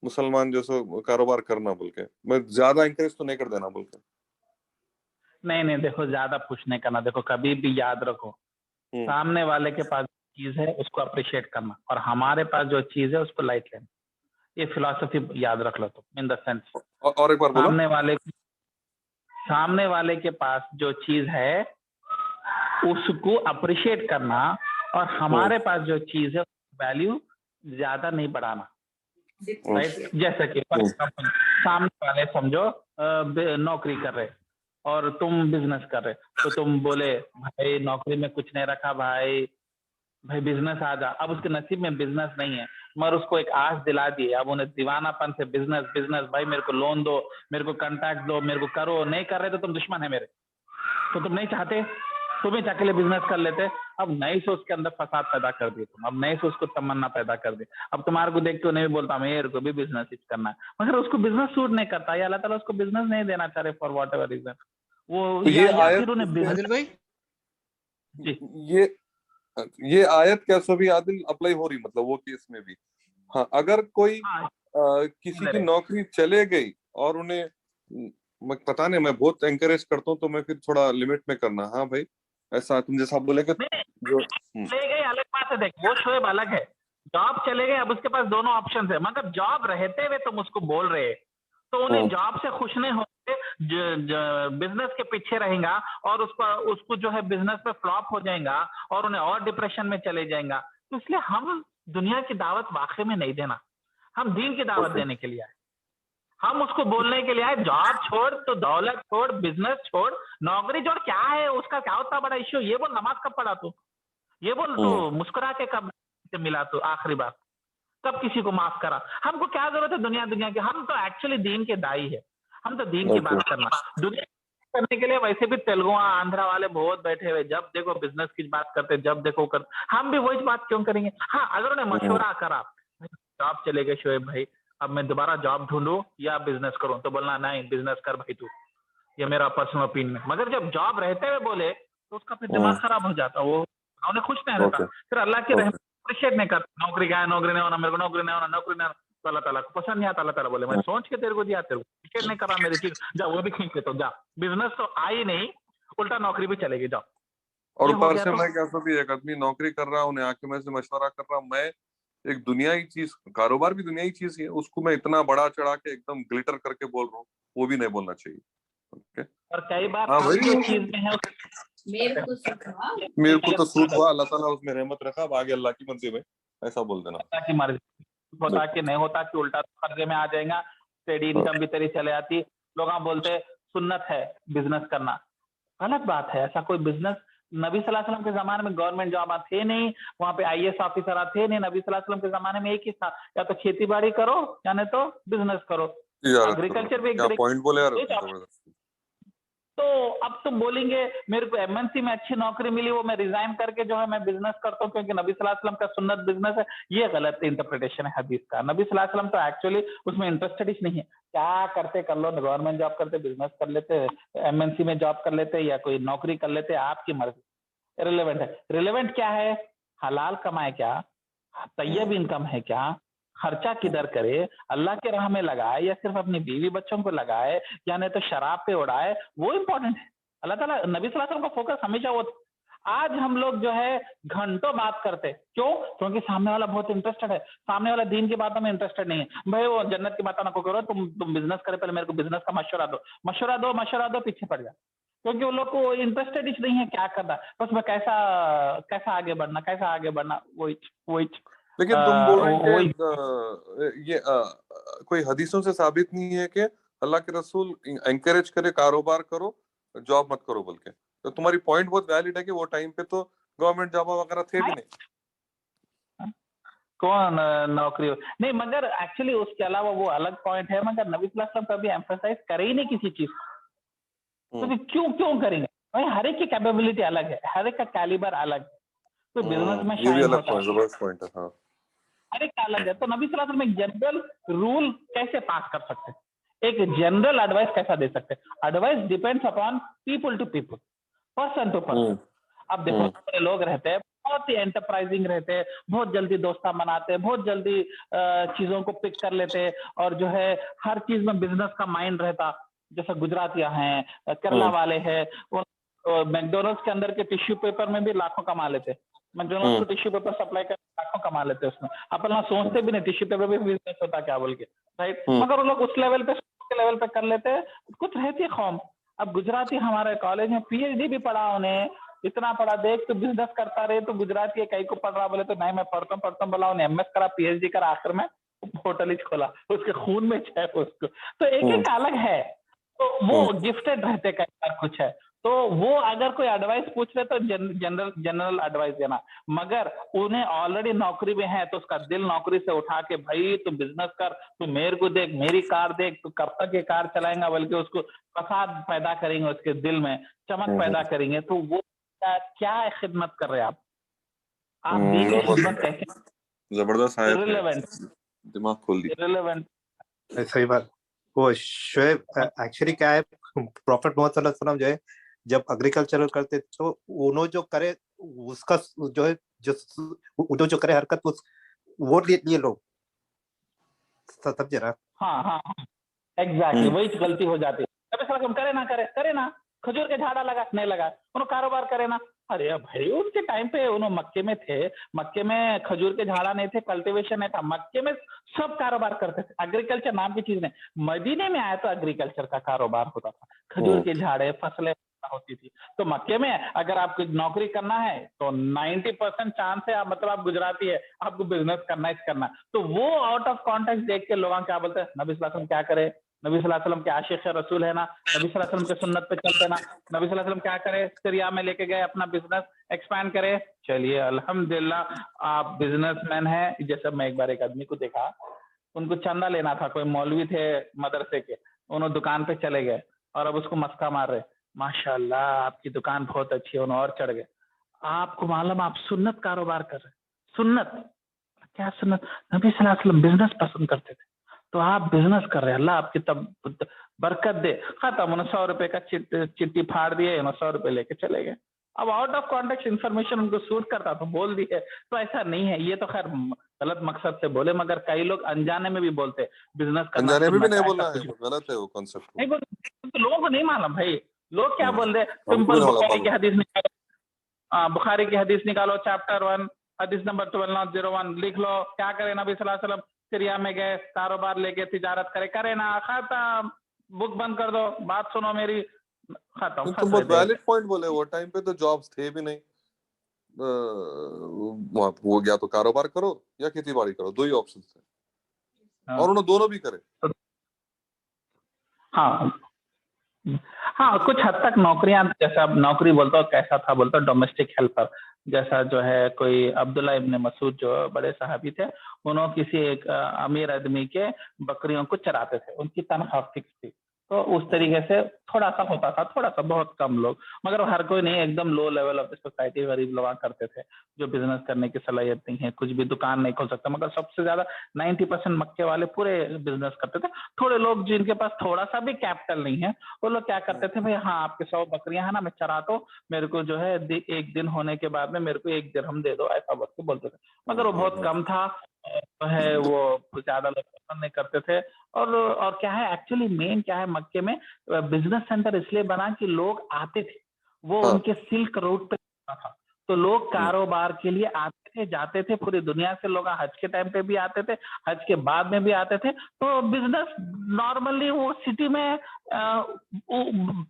मुसलमान जो सो कारोबार करना बोल के, मैं ज्यादा एंकरेज तो नहीं कर देना बोल के। नहीं नहीं, देखो ज्यादा पुश नहीं करना। देखो कभी भी याद रखो, सामने वाले के पास चीज है उसको अप्रिशिएट करना, और हमारे पास जो चीज है उसको लाइट लेना। ये फिलॉसफी याद रख लो तुम, इन द सेंस और एक बार बोलो। सामने वाले के पास जो चीज है उसको अप्रिशिएट करना, और हमारे पास जो चीज है वैल्यू ज्यादा नहीं बढ़ाना। राइट, जैसे कि फॉर एग्जाम्पल सामने वाले समझो नौकरी कर रहे और तुम बिजनेस कर रहे, तो तुम बोले भाई नौकरी में कुछ नहीं रखा भाई, भाई बिजनेस आ जा। अब उसके नसीब में बिजनेस नहीं है, मगर उसको एक आस दिला दी, अब उन्हें दीवानापन से बिजनेस बिजनेस, भाई मेरे को लोन दो, मेरे को कॉन्टैक्ट दो, मेरे को करो, नहीं कर रहे तो तुम दुश्मन है मेरे, तो तुम नहीं चाहते, तुम ही अकेले बिजनेस कर लेते। अब नई सोच के अंदर फसाद पैदा कर दिए तुम, अब नई सोच को तमन्ना पैदा कर दी। अब तुम्हारे को देख के उन्हें भी बोलता मेरे को भी बिजनेस ही करना है, मगर उसको बिजनेस सूट नहीं करता, या अल्लाह ताला उसको बिजनेस नहीं देना चाह रहे फॉर वॉट एवर रीजन। वो तो या फिर उन्हें आदिल बिजनेस भाई, जी ये आयत कैसे भी आदिल अप्लाई हो रही, मतलब वो केस में भी। हाँ, अगर कोई हाँ किसी की नौकरी चले गई और उन्हें मैं पता नहीं, मैं बहुत एंकरेज करता हूँ, तो मैं फिर थोड़ा लिमिट में करना। हाँ भाई, ऐसा तुम जैसा बोले कि जो चले गए अलग बात है, देख वो शोएब अलग है, जॉब चले गए, अब उसके पास दोनों ऑप्शन है, मतलब जॉब रहते हुए तुम उसको बोल रहे, तो उन्हें जॉब से खुश नहीं होते, बिजनेस के पीछे रहेगा, और उसको जो है बिजनेस में फ्लॉप हो जाएगा, और उन्हें और डिप्रेशन में चले जाएगा। तो इसलिए हम दुनिया की दावत वाकई में नहीं देना, हम दीन की दावत देने के लिए आए, हम उसको बोलने के लिए आए, जॉब छोड़ तो दौलत छोड़, बिजनेस छोड़, नौकरी छोड़, क्या है उसका क्या होता बड़ा इश्यू, ये बोल नमाज कब पढ़ा तू, ये बोल तू मुस्कुरा के कब मिला तू आखिरी बार, कब किसी को माफ करा? हमको क्या जरूरत है दुनिया की? हम तो एक्चुअली दीन के दाई है, हम तो दीन की बात करना दुनिया करने के लिए। वैसे भी तेलुगु आंध्रा वाले बहुत बैठे हुए, जब देखो बिजनेस की बात करते, जब देखो कर, हम भी वही बात क्यों करेंगे? हाँ, अगर उन्हें मशवरा करा, जॉब चले गए शोएब भाई, अब मैं दोबारा जॉब ढूंढूं या बिजनेस करूं, तो बोलना नहीं बिजनेस कर भाई तू, ये मेरा पर्सनल ओपिनियन है। मगर जब जॉब रहते हुए बोले तो उसका फिर दिमाग खराब हो जाता, वो उन्हें खुश नहीं रहता, फिर अल्लाह की रहमत अप्रिशिएट नहीं करता। नौकरी क्या है, नौकरी नहीं होना मेरे को, नौकरी नहीं होना, नौकरी नहीं होना, तो अल्लाह ताला को पसंद नहीं आता। अल्लाह ताला बोले मैं सोच के तेरे को दिया, तेरे को अप्रिशिएट नहीं करा मेरी चीज, जा वो भी खींच ले, तो जा बिजनेस तो आई नहीं, उल्टा नौकरी भी चलेगी, जाओ। और ये हो ऊपर गया से तो मैं क्या भी एक आदमी नौकरी कर रहा हूँ, उन्हें आके मैं से मशवरा कर रहा हूँ, मैं एक दुनियाई चीज, कारोबार भी दुनियाई चीज ही है, उसको मैं इतना बड़ा चढ़ा के एकदम ग्लिटर करके बोल रहा हूँ, वो भी नहीं बोलना चाहिए। ओके, और कई बार हाँ आप भाई, जो चीज में है मेरे को तो सूट हुआ, अल्लाह ताला उसमें रहमत रखा, अब आगे अल्लाह की मर्जी में, ऐसा बोल देना। अल्लाह की मर्जी होता कि नहीं होता कि उल्टा कर्जे में आ जाएगा, तेरी इनकम भी तेरी चले आती। लोग बोलते सुन्नत है बिजनेस करना, गलत बात है। ऐसा कोई बिजनेस नबी सल्लल्लाहु अलैहि वसल्लम के जमाने में गवर्नमेंट जॉब थे नहीं, वहां पे आईएएस ऑफिसर थे नहीं। नबी सल्लल्लाहु अलैहि वसल्लम के जमाने में एक ही था, या तो खेती बाड़ी करो या नहीं तो बिजनेस करो। तिजारत करो। एग्रीकल्चर भी एक क्या पॉइंट बोले यार, तरीके जबरदस्त। तो अब तुम बोलेंगे मेरे को एमएनसी में अच्छी नौकरी मिली, वो मैं रिजाइन करके जो है मैं बिजनेस करता हूँ क्योंकि नबी सल्लल्लाहु अलैहि वसल्लम का सुन्नत बिजनेस है। ये गलत इंटरप्रिटेशन है हदीस का। नबी सल्लल्लाहु अलैहि वसल्लम तो एक्चुअली उसमें इंटरेस्टेड ही नहीं है। क्या करते कर लो, गवर्नमेंट जॉब करते, बिजनेस कर लेते, एमएनसी में जॉब कर लेते या कोई नौकरी कर लेते, आपकी मर्जी। रिलेवेंट है, रिलेवेंट क्या है? हलाल कमाए क्या, तैयब इनकम है क्या, खर्चा किधर करे, अल्लाह के राह में लगाए या सिर्फ अपनी बीवी बच्चों को लगाए या नहीं तो शराब पे उड़ाए, वो इंपॉर्टेंट है। अल्लाह ताला नबी सल्लल्लाहु अलैहि वसल्लम का फोकस हमेशा वो। आज हम लोग जो है घंटों बात करते, क्यों? क्योंकि सामने वाला बहुत इंटरेस्टेड है, सामने वाला दीन की बातों में इंटरेस्टेड नहीं है। भाई वो जन्नत की बातों ना को करो, तुम बिजनेस करे, पहले मेरे को बिजनेस का मशवरा दो, पीछे पड़ जा। क्योंकि वो लोग को इंटरेस्टेड ही नहीं है क्या करना, बस मैं कैसा कैसा आगे बढ़ना, वही वही लेकिन तुम बोल रहे हैं वही। कि ये कोई हदीसों से साबित नहीं है कि अल्लाह के रसूल एंकरेज करे कारोबार करो, जॉब मत करो बोल के। तो तुम्हारी पॉइंट बहुत वैलिड है कि वो टाइम पे तो गवर्नमेंट जॉब वगैरह थे भी नहीं। कौन नौकरी नहीं, मगर एक्चुअली उसके अलावा वो अलग पॉइंट है, मगर नबी सल्लल्लाहु अलैहि वसल्लम कभी एम्फसाइज करे ही नहीं किसी चीज को। तो क्यों करेंगे भाई? हर एक की कैपेबिलिटी अलग है, हर एक का कैलिबर अलग है, तो बिजनेस में ये भी शाइन अलग होता है, जबरदस्त पॉइंट है। हाँ, हर एक का अलग है। तो नबी सल्लल्लाहु अलैहि वसल्लम एक जनरल रूल कैसे पास कर सकते हैं, एक जनरल एडवाइस कैसा दे सकते हैं? Advice depends upon people to people, person to person. अब देखो बड़े लोग रहते हैं, बहुत ही एंटरप्राइजिंग रहते हैं, बहुत जल्दी दोस्ता बनाते हैं, बहुत जल्दी चीजों को पिक कर लेते हैं, और जो है हर चीज में बिजनेस का माइंड रहता। जैसे गुजरातियां हैं, केरला वाले हैं, वो मैकडोनल्ड्स के अंदर के टिश्यू पेपर में भी लाखों कमा लेते। मैकडोनल्ड्स को टिश्यू पेपर सप्लाई कर लाखों कमा लेते उसमें। अपन ना सोचते भी नहीं टिश्यू पेपर में बिजनेस होता क्या बोल के, राइट? मगर वो लोग उस लेवल पे कर लेते हैं, कुछ रहती है कौम। अब गुजराती हमारे कॉलेज में पीएचडी भी पढ़ा, उन्हें इतना पढ़ा, देख तो बिजनेस करता रहे तो गुजराती कहीं को पढ़ रहा, बोले तो नहीं मैं पढ़ता हूँ बोला, उन्हें एमएस करा, पीएचडी करा, आखिर में होटल ही खोला, उसके खून में है उसको। तो एक अलग है, तो वो गिफ्टेड रहते कई बार कुछ है। तो वो अगर कोई एडवाइस पूछ रहे तो जनरल एडवाइस देना, मगर उन्हें ऑलरेडी नौकरी में है तो उसका दिल नौकरी से उठा के भाई तू बिजनेस कर, तू मेरे को देख, मेरी कार देख, तू कब तक ये कार चलाएगा, बल्कि उसको फसाद पैदा करेंगे, उसके दिल में चमक पैदा करेंगे। तो वो क्या खिदमत कर रहे हैं आप दीन की खिदमत कैसे? जबरदस्त है, रिलेवेंट, दिमाग खोल दी। रिलेवेंट, सही बात। वो शोएब एक्चुअली क्या है, प्रॉफिट मोहम्मद सल्लल्लाहु अलैहि वसल्लम जो है जब एग्रीकल्चर करते तो उन्होंने जो करे उसका जो है जो करे हरकत वो लिए लोग समझे ना। हाँ एग्जैक्टली वही गलती हो जाती है। कभी करे ना, खजूर के झाड़ा लगा नहीं लगा, उन्होंने कारोबार करे ना। अरे भाई उनके टाइम पे उन्होंने मक्के में थे, मक्के में खजूर के झाड़ा नहीं थे, कल्टीवेशन नहीं था, मक्के में सब कारोबार करते थे। एग्रीकल्चर नाम की चीज नहीं, मदीने में आया तो एग्रीकल्चर का कारोबार होता था, खजूर के झाड़े, फसलें होती थी। तो मक्के में अगर आपको नौकरी करना है तो 90% चांस है, मतलब आप गुजराती है, आपको बिजनेस करना है। तो वो आउट ऑफ कॉन्टेक्स्ट देख के लोग क्या बोलते हैं, नबी सल्लल्लाहु अलैहि वसल्लम क्या करे, नबी सल्लल्लाहु अलैहि वसल्लम के आशिक रसूल है ना, नबी सल्लल्लाहु अलैहि वसल्लम के सुन्नत पे चलते ना, नबी सल्लल्लाहु अलैहि वसल्लम क्या करे, सीरिया में लेके गए, अपना बिजनेस एक्सपैंड करे। चलिए अल्हम्दुलिल्लाह आप बिजनेसमैन हैं। जैसे मैं एक बार एक आदमी को देखा, उनको चंदा लेना था, कोई मौलवी थे मदरसे के, उन्होंने दुकान पे चले गए और अब उसको मस्का मार रहे, माशाल्लाह आपकी दुकान बहुत अच्छी है, उन्होंने और चढ़ गए। आपको मालूम आप सुन्नत कारोबार कर रहे, सुन्नत क्या सुन्नत, नबी सल्लल्लाहु अलैहि वसल्लम बिजनेस पसंद करते थे, तो आप बिजनेस कर रहे हैं, अल्लाह आपकी तब बरकत दे। खत्म, उन्हें 100 रुपए का चिट्ठी फाड़ दिए, 100 रुपए लेके चले गए। अब आउट ऑफ कॉन्टेक्स्ट इन्फॉर्मेशन उनको सूट करता तो बोल दिए, तो ऐसा नहीं है। ये तो खैर गलत मकसद से बोले, मगर कई लोग अनजाने में भी बोलते हैं बिजनेस करना अनजाने में भी सुन्नत नहीं है, बोलना ऐसा है, कुछ वो गलत है वो कॉन्सेप्ट। नहीं बोल, तो लोगों को नहीं मालूम भाई, लोग क्या बोल रहे, हमको भी सिंपल नहीं बुखारी की मालूम। हदीस निकालो, बुखारी की हदीस निकालो, चैप्टर 1 हदीस नंबर 1201 लिख लो, क्या करे नबी सल्लल्लाहु अलैहि वसल्लम सीरिया में गए, कारोबार लेके तिजारत करे ना, खत्म, बुक बंद कर दो, बात सुनो मेरी, खत्म। तुम बहुत वैलिड पॉइंट बोले, वो टाइम पे तो जॉब्स थे भी नहीं, वो या तो कारोबार करो या खेती बाड़ी करो, दो ही ऑप्शन थे, और उन्होंने दोनों भी करे। हाँ हाँ, कुछ हद तक नौकरियां, जैसा अब नौकरी बोलता हूँ, कैसा था बोलता हूँ, डोमेस्टिक हेल्पर, जैसा जो है कोई अब्दुल्ला इब्न मसूद जो बड़े सहाबी थे, उन्होंने किसी एक अमीर आदमी के बकरियों को चराते थे, उनकी तनख्वाह फिक्स थी, तो उस तरीके से थोड़ा सा होता था, थोड़ा सा, बहुत कम लोग, मगर हर कोई नहीं, एकदम लो लेवल ऑफ सोसाइटी गरीब लोग करते थे, जो बिजनेस करने की सलाहियत नहीं है, कुछ भी दुकान नहीं खोल सकता, मगर सबसे ज्यादा 90% मक्के वाले पूरे बिजनेस करते थे। थोड़े लोग जिनके पास थोड़ा सा भी कैपिटल नहीं है, वो लोग क्या करते थे, भाई हाँ आपके 100 बकरियां है ना, मैं चरा दो, मेरे को जो है एक दिन होने के बाद में मेरे को 1 दिरहम दे दो, ऐसा वक्त बोलते थे, मगर वो बहुत कम था, जो है वो ज्यादा लोग पसंद नहीं करते थे। और क्या है एक्चुअली मेन क्या है, मक्के में बिजनेस सेंटर इसलिए बना कि लोग आते थे, वो हाँ। उनके सिल्क रोड पे था, तो लोग कारोबार के लिए आते थे, जाते थे, पूरी दुनिया से लोग हज के टाइम पे भी आते थे, हज के बाद में भी आते थे, तो बिजनेस नॉर्मली वो सिटी में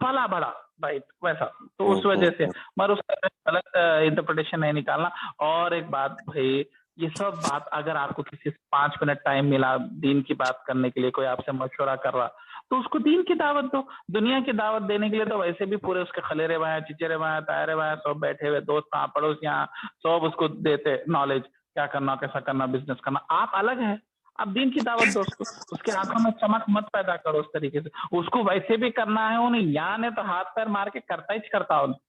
पला बड़ा, राइट, वैसा, तो उस वजह से, मगर उसका गलत इंटरप्रिटेशन नहीं निकालना। और एक बात भाई, ये सब बात अगर आपको किसी से 5 मिनट टाइम मिला दीन की बात करने के लिए, कोई आपसे मशवरा कर रहा, तो उसको दीन की दावत दो। दुनिया की दावत देने के लिए तो वैसे भी पूरे उसके खलेरे भाई, चिचेरे भाई, तायरे भाई सब बैठे हुए, दोस्त यहाँ, पड़ोस यहाँ, सब उसको देते नॉलेज, क्या करना, कैसा करना, बिजनेस करना। आप अलग है, आप दीन की दावत दो उसको, उसके आंखों में चमक मत पैदा करो उस तरीके से, उसको वैसे भी करना है उन्हें, यहाँ ने तो हाथ पैर मार के करता ही करता उन्हें,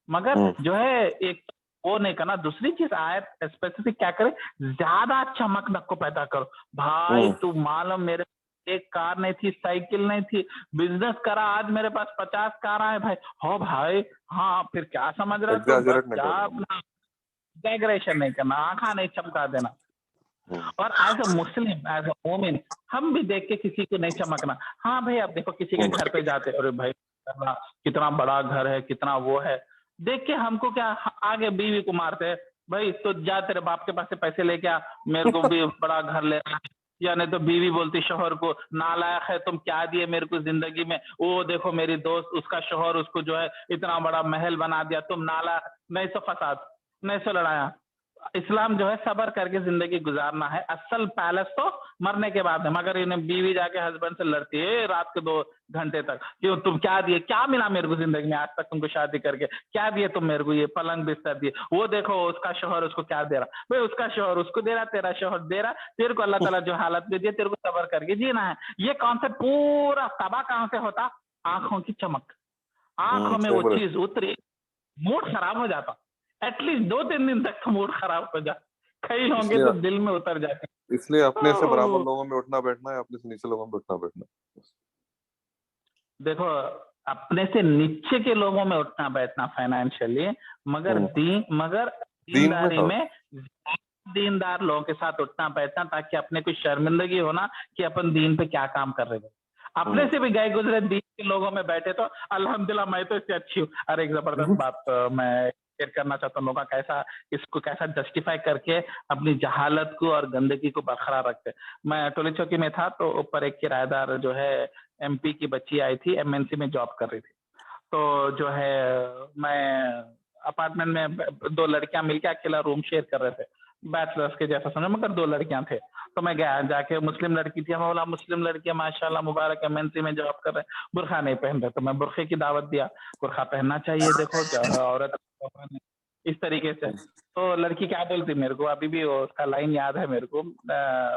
मगर जो है एक वो नहीं करना। दूसरी चीज आयत स्पेसिफिक क्या करे, ज्यादा चमक को पैदा करो। भाई तू मालूम मेरे एक कार नहीं थी, साइकिल नहीं थी, बिजनेस करा, आज मेरे पास 50 कार आए भाई, हो भाई, हाँ फिर क्या समझ रहा तू, क्या अपना एग्जैगरेशन नहीं करना, आंखा नहीं चमका देना। और as a Muslim, as a मोमिन, हम भी देख के किसी को नहीं चमकना। हाँ भाई, आप देखो किसी के घर पे जाते, अरे भाई कितना बड़ा घर है, कितना वो है, देख के हमको क्या, आगे बीवी को मारते हैं, भाई तो जा तेरे बाप के पास से पैसे लेके आ, मेरे को भी बड़ा घर लेना है, या नहीं तो बीवी बोलती शोहर को, नालायक है तुम, क्या दिए मेरे को जिंदगी में, वो देखो मेरी दोस्त, उसका शोहर उसको जो है इतना बड़ा महल बना दिया, तुम नालायक, नहीं सो फसाद, नहीं सो लड़ाया। इस्लाम जो है सबर करके जिंदगी गुजारना है, असल पैलेस तो मरने के बाद है, मगर इन्हें बीवी जाके हस्बैंड से लड़ती है रात के 2 घंटे तक, क्यों तुम क्या दिए, क्या मिला मेरे को जिंदगी में आज तक तुमको शादी करके, क्या दिए तुम मेरे को, ये पलंग बिस्तर दिए, वो देखो उसका शोहर उसको क्या दे रहा, भाई उसका शोहर उसको दे रहा, तेरा शोहर दे रहा, तेरे को अल्लाह ताला जो हालत दे दिए, तेरे को सबर करके जीना है। ये कॉन्सेप्ट पूरा तबाह कहां से होता, आंखों की चमक, आंखों में वो चीज उतरी, मूड खराब हो जाता, एटलीस्ट 2-3 दिन तक तो मूड खराब हो जाए, कई होंगे तो दिल में उतर जाते। इसलिए अपने से बराबर लोगों में उठना बैठना है, अपने से नीचे लोगों में उठना बैठना। देखो अपने से नीचे के लोगों में उठना बैठना फाइनेंशियली, मगर दीनदारी में दीनदार लोगों के साथ उठना बैठना, ताकि अपने को शर्मिंदगी हो ना कि अपन दीन पे क्या काम कर रहे हैं। अपने से भी गए गुजरे दीन के लोगों में बैठे तो अल्हम्दुलिल्लाह मैं तो इससे अच्छी हूँ। अरे एक जबरदस्त बात मैं शेयर करना चाहता हूँ, लोग कैसा इसको कैसा जस्टिफाई करके अपनी जहालत को और गंदगी को बरकरार रखते। मैं टोली चौकी में था, तो ऊपर एक किराएदार जो है एमपी की बच्ची आई थी, एमएनसी में जॉब कर रही थी, तो जो है मैं अपार्टमेंट में 2 लड़कियां मिलकर अकेला रूम शेयर कर रहे थे, बैचलर्स के जैसा समझो, मगर 2 लड़कियां थे। तो मैं गया, जाके मुस्लिम लड़की थी, मैं बोला मुस्लिम लड़कियां माशाल्लाह मुबारक है, एमएनसी में जॉब कर रहे हैं, बुरखा नहीं पहन रहे। तो मैं बुरखे की दावत दिया, बुरखा पहनना चाहिए, देखो औरत इस तरीके से। तो लड़की क्या बोलती मेरे को, अभी भी उसका लाइन याद है मेरे को,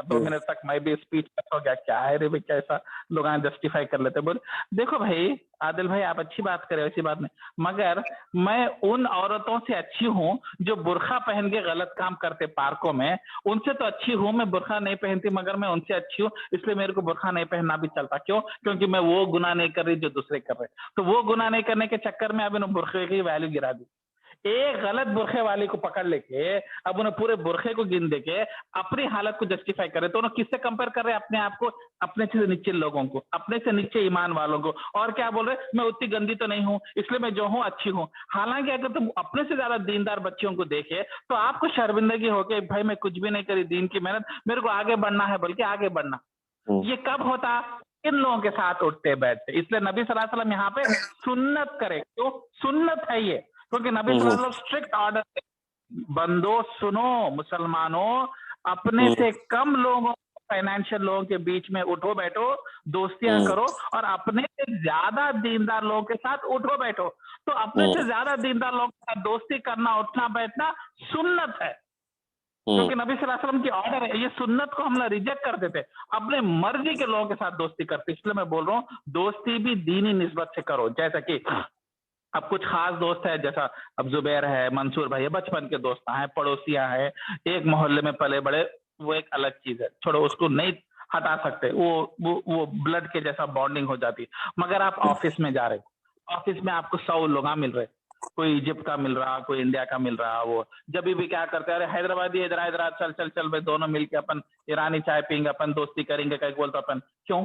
2 मिनट तक मैं भी स्पीच हो गया, क्या है रे भाई, कैसा लोग जस्टिफाई कर लेते। बोले देखो भाई आदिल भाई, आप अच्छी बात करें, ऐसी बात नहीं, मगर मैं उन औरतों से अच्छी हूँ जो बुरखा पहन के गलत काम करते पार्कों में, उनसे तो अच्छी हूँ। मैं बुरखा नहीं पहनती मगर मैं उनसे अच्छी हूँ, इसलिए मेरे को बुरखा नहीं पहनना भी चलता। क्यों? क्योंकि मैं वो गुनाह नहीं कर रही जो दूसरे कर रहे। तो वो गुनाह नहीं करने के चक्कर में अब इन्होंने बुरखे की वैल्यू गिरा दी। एक गलत बुरखे वाले को पकड़ लेके अब उन्हें पूरे बुरखे को गिन देके अपनी हालत को जस्टिफाई करे। तो उन्हें किससे कंपेयर कर रहे हैं? अपने आप को, अपने से नीचे लोगों को, अपने से नीचे ईमान वालों को। और क्या बोल रहे? मैं उतनी गंदी तो नहीं हूं, इसलिए मैं जो हूं अच्छी हूं। हालांकि अगर तुम अपने से ज्यादा दीनदार बच्चियों को देखे तो आपको शर्मिंदगी हो के भाई मैं कुछ भी नहीं करी दीन की मेहनत, मेरे को आगे बढ़ना है, बल्कि आगे बढ़ना। ये कब होता? इन लोगों के साथ उठते बैठते। इसलिए नबी सल्लल्लाहु अलैहि वसल्लम यहाँ पे सुन्नत करे। क्यों सुन्नत है ये? क्योंकि नबी सल्लल्लाहु अलैहि वसल्लम स्ट्रिक्ट ऑर्डर, बंदो सुनो मुसलमानों, अपने से कम लोगों, फाइनेंशियल लोगों के बीच में उठो बैठो, दोस्तियां करो, और अपने से ज्यादा दीनदार लोगों के साथ उठो बैठो। तो अपने से ज्यादा दीनदार लोगों के साथ दोस्ती करना, उठना बैठना सुन्नत है, क्योंकि नबी सल्लल्लाहु अलैहि वसल्लम की ऑर्डर है। ये सुन्नत को हम ना रिजेक्ट कर देते, अपने मर्जी के लोगों के साथ दोस्ती करते। इसलिए मैं बोल रहा हूँ दोस्ती भी दीनी निस्बत से करो। जैसा कि अब कुछ खास दोस्त है, जैसा अब जुबैर है, मंसूर भाई है, बचपन के दोस्त हैं, पड़ोसियां हैं, एक मोहल्ले में पले बड़े, वो एक अलग चीज है, छोड़ो, उसको नहीं हटा सकते, वो ब्लड के जैसा बॉन्डिंग हो जाती है। मगर आप ऑफिस में जा रहे, ऑफिस में आपको 100 लोग मिल रहे, कोई इजिप्ट का मिल रहा, कोई इंडिया का मिल रहा, वो जब भी क्या करते हैं, अरे हैदराबादी इधर हैदराबाद, चल चल चल भाई, दोनों मिलके अपन ईरानी चाय पियेंगे, अपन दोस्ती करेंगे, कहीं बोलते अपन। क्यों?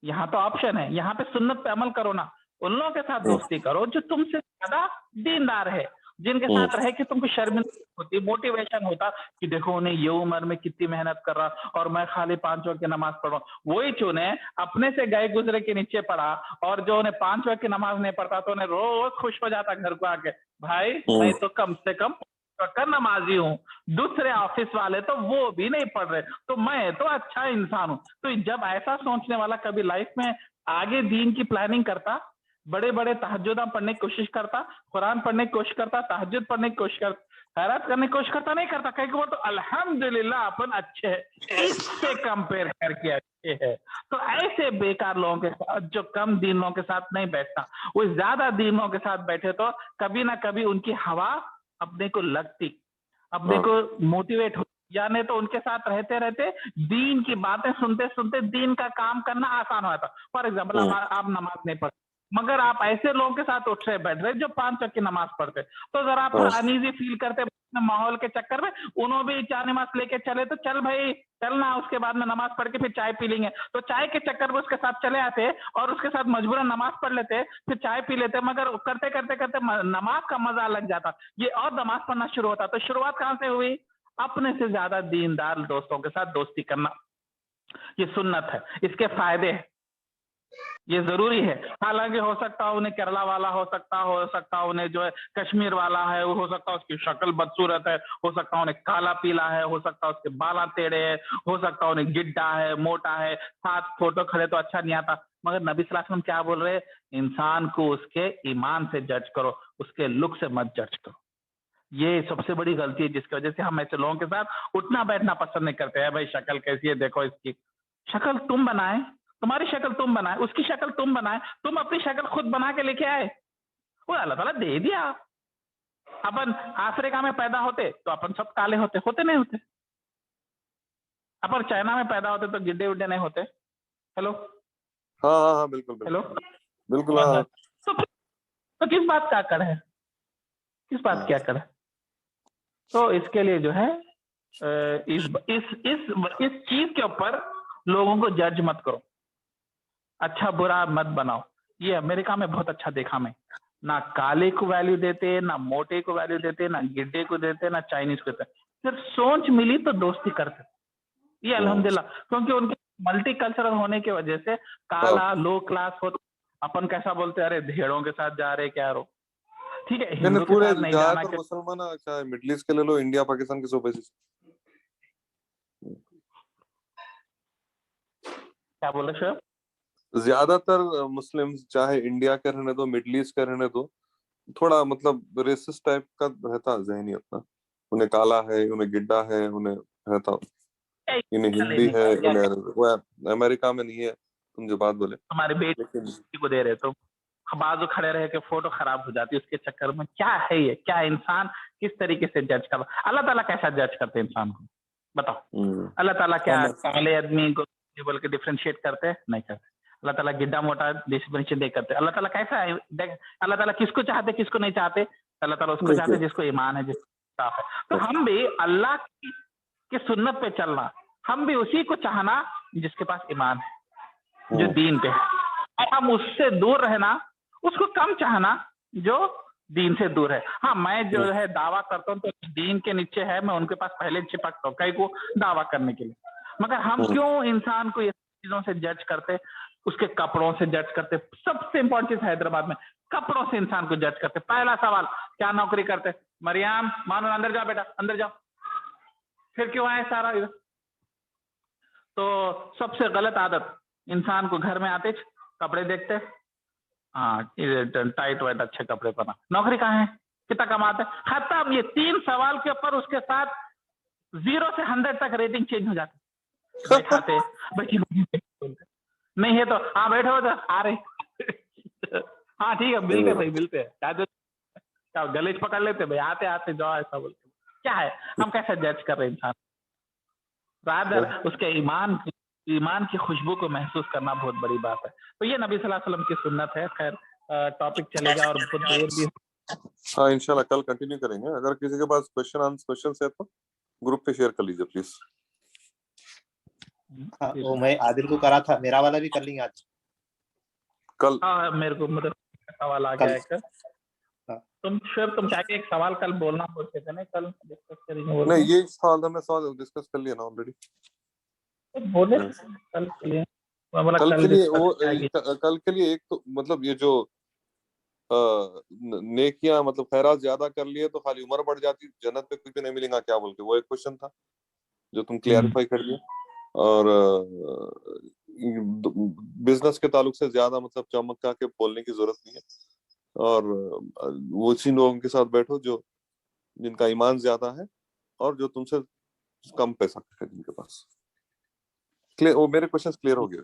यहाँ तो ऑप्शन है, यहाँ पे सुन्नत पे अमल करो ना। उन लोगों के साथ दोस्ती करो जो तुमसे ज्यादा दीनदार है, जिनके साथ रहे कि तुमको शर्मिंदगी होती, मोटिवेशन होता कि देखो उन्हें ये उम्र में कितनी मेहनत कर रहा और मैं खाली 5 वक्त की नमाज पढ़ रहा हूँ। वही चुने अपने से गए गुजरे के नीचे पड़ा, और जो उन्हें 5 वक्त की नमाज नहीं पढ़ता तो उन्हें रोज खुश हो जाता घर को आके, भाई मैं तो कम से कम का नमाजी हूँ, दूसरे ऑफिस वाले तो वो भी नहीं पढ़ रहे, तो मैं तो अच्छा इंसान हूँ। तो जब ऐसा सोचने वाला कभी लाइफ में आगे दीन की प्लानिंग करता, बड़े बड़े तहज्जुद पढ़ने की कोशिश करता, कुरान पढ़ने की कोशिश करता, तहज्जुद पढ़ने की कोशिश करता, खैरात करने की कोशिश करता, नहीं करता, कहीं वो तो अल्हम्दुलिल्लाह अपन अच्छे है, इससे कंपेयर करके अच्छे है। तो ऐसे बेकार लोगों के साथ, जो कम दीन लोगों के साथ नहीं बैठता, वो ज्यादा दीन लोगों के साथ बैठे तो कभी ना कभी उनकी हवा अपने को लगती, अपने को मोटिवेट हो, या नहीं तो उनके साथ रहते रहते दीन की बातें सुनते सुनते दीन का काम करना आसान होता। फॉर एग्जाम्पल आप नमाज नहीं पढ़ते, मगर आप ऐसे लोगों के साथ उठ रहे बैठ रहे जो 5 वक्त की नमाज पढ़ते, तो जरा आप अनईजी फील करते माहौल के चक्कर में, उन्होंने भी 4 नमाज लेके चले तो चल भाई चलना, उसके बाद में नमाज पढ़ के फिर चाय पी लेंगे, तो चाय के चक्कर में उसके साथ चले आते और उसके साथ मजबूरन नमाज पढ़ लेते, फिर चाय पी लेते, मगर करते करते करते नमाज का मजा लग जाता, ये और नमाज पढ़ना शुरू होता। तो शुरुआत कहाँ से हुई? अपने से ज्यादा दीनदार दोस्तों के साथ दोस्ती करना, ये सुन्नत है, इसके फायदे हैं, ये जरूरी है। हालांकि हो सकता है उन्हें केरला वाला हो सकता है उन्हें जो है कश्मीर वाला है, वो हो सकता है उसकी शक्ल बदसूरत है, हो सकता है उन्हें काला पीला है, हो सकता है उसके बाला टेढ़े है, हो सकता है उन्हें गिड्डा है, मोटा है, साथ फोटो खड़े तो अच्छा नहीं आता। मगर नबी सल्लल्लाहु अलैहि वसल्लम क्या बोल रहे हैं? इंसान को उसके ईमान से जज करो, उसके लुक से मत जज करो। ये सबसे बड़ी गलती है जिसकी वजह से हम ऐसे लोगों के साथ उठना बैठना पसंद नहीं करते हैं। भाई शक्ल कैसी है, देखो इसकी शक्ल तुम बनाए, तुम्हारी शक्ल तुम बनाए, उसकी शक्ल तुम बनाए, तुम अपनी शक्ल खुद बना के लेके आए, वो अल्लाह ताला दे दिया। अपन अफ्रीका में पैदा होते तो अपन सब काले होते, होते नहीं होते? अपन चाइना में पैदा होते तो गिड्डे उड्डे नहीं होते? हेलो, हाँ बिल्कुल हेलो, बिल्कुल हाँ। तो किस बात का अकड़ है, किस बात की अकड़ है? तो इसके लिए जो है इस चीज के ऊपर लोगों को जज मत करो, अच्छा बुरा मत बनाओ। ये अमेरिका में बहुत अच्छा देखा मैं, ना काले को वैल्यू देते, ना मोटे को वैल्यू देते, ना गिड्डे को देते, ना चाइनीज को देते, सिर्फ सोच मिली तो दोस्ती करते। ये अल्हम्दुलिल्लाह, क्योंकि उनके मल्टी कल्चरल होने की वजह से काला लो क्लास हो, अपन कैसा बोलते, अरे भेड़ों के साथ जा रहे क्या रो, ठीक है, हिंदू के पूरे साथ नहीं जाना, मुसलमान, चाहे मिडिल ईस्ट के ले लो, इंडिया पाकिस्तान के सूबे से क्या बोले शोएब? ज्यादातर मुस्लिम्स चाहे इंडिया के रहने दो, मिडल ईस्ट के रहने दो, थोड़ा मतलब रेसिस्ट टाइप का रहता ज़हनियत ना। उन्हें काला है, उन्हें गिड्डा है, उन्हें रहता, इन्हें हिंदी है, उन्हें वो अमेरिका में नहीं है। तुम जो बात बोले तुम्हारी बेटी लेकिन को दे रहे तो बाजू खड़े रह के फोटो खराब हो जाती है उसके चक्कर में। क्या है ये? क्या इंसान किस तरीके से जज कर, अल्लाह ताला कैसा जज करते हैं इंसान को बताओ? अल्लाह ताला क्या काले आदमी को बोल के डिफरेंशिएट करते हैं? नहीं करते। अल्लाह ताला गिड्डा मोटा डिफरेंशिएट नहीं करते। अल्लाह ताला कैसा है देख, अल्लाह ताला किसको चाहते किसको नहीं चाहते? अल्लाह ताला उसको चाहते जिसको ईमान है, जिसको साफ है। तो हम भी अल्लाह की सुन्नत पे चलना, हम भी उसी को चाहना जिसके पास ईमान है, जो दीन पे है, और हम उससे दूर रहना, उसको कम चाहना जो दीन से दूर है। हाँ, मैं जो है दावा करता हूँ तो दीन के नीचे है, मैं उनके पास पहले चिपकता हूँ कई को दावा करने के लिए। मगर हम क्यों इंसान को ये चीजों से जज करते, उसके कपड़ों से जज करते? सबसे इंपॉर्टेंट चीज हैदराबाद में कपड़ों से इंसान को जज करते। पहला सवाल, क्या नौकरी करते? मरियम मानो अंदर जाओ बेटा, अंदर जाओ। फिर क्यों आए सारा इधर? तो सबसे गलत आदत, इंसान को घर में आते कपड़े देखते, हाँ टाइट वाइट अच्छे कपड़े पहना, नौकरी कहाँ है, कितना कमाते, खत्म। ये 3 सवाल के ऊपर उसके साथ 0 से 100 तक रेटिंग चेंज हो जाती। बैठाते बैठी नहीं है तो हाँ बैठो तो आ रहे हाँ ठीक है, मिलते भाई मिलते हैं, क्या गले पकड़ लेते भाई, आते आते जाओ, ऐसा बोलते। क्या है, हम कैसे जज कर रहे इंसान? रादर उसके ईमान की खुशबू को महसूस करना बहुत बड़ी बात है। तो ये नबी सल्लल्लाहु अलैहि वसल्लम की सुन्नत है। खैर टॉपिक चलेगा और बहुत देर भी। हाँ इंशाल्लाह कल कंटिन्यू करेंगे। अगर किसी के पास क्वेश्चन है तो ग्रुप पे शेयर कर लीजिए प्लीज। हाँ, वो मैं आदिल को करा था, मेरा वाला भी कर लेंगे आज कल। हाँ मेरे को मतलब सवाल आ गया है कल। तुम क्या एक सवाल कल बोलना बोलते थे ना, कल डिस्कस करेंगे? नहीं ये सवाल डिस्कस कर लिया ना ऑलरेडी। बोले कल के लिए कल के लिए वो कल के लिए एक तो मतलब ये जो नेकियां मतलब खैरात ज्यादा कर लिए तो खाली उम्र बढ़ जाती, जन्नत पे कुछ भी नहीं मिलेगा क्या बोल के, वो एक क्वेश्चन था जो तुम क्लियरिफाई कर लिए। और बिजनेस के ताल्लुक से ज्यादा मतलब चमका के बोलने की जरूरत नहीं है। और वो उसी लोगों के साथ बैठो जो जिनका ईमान ज्यादा है और जो तुमसे कम पैसा है जिनके पास। क्लियर, वो मेरे क्वेश्चंस क्लियर हो गए?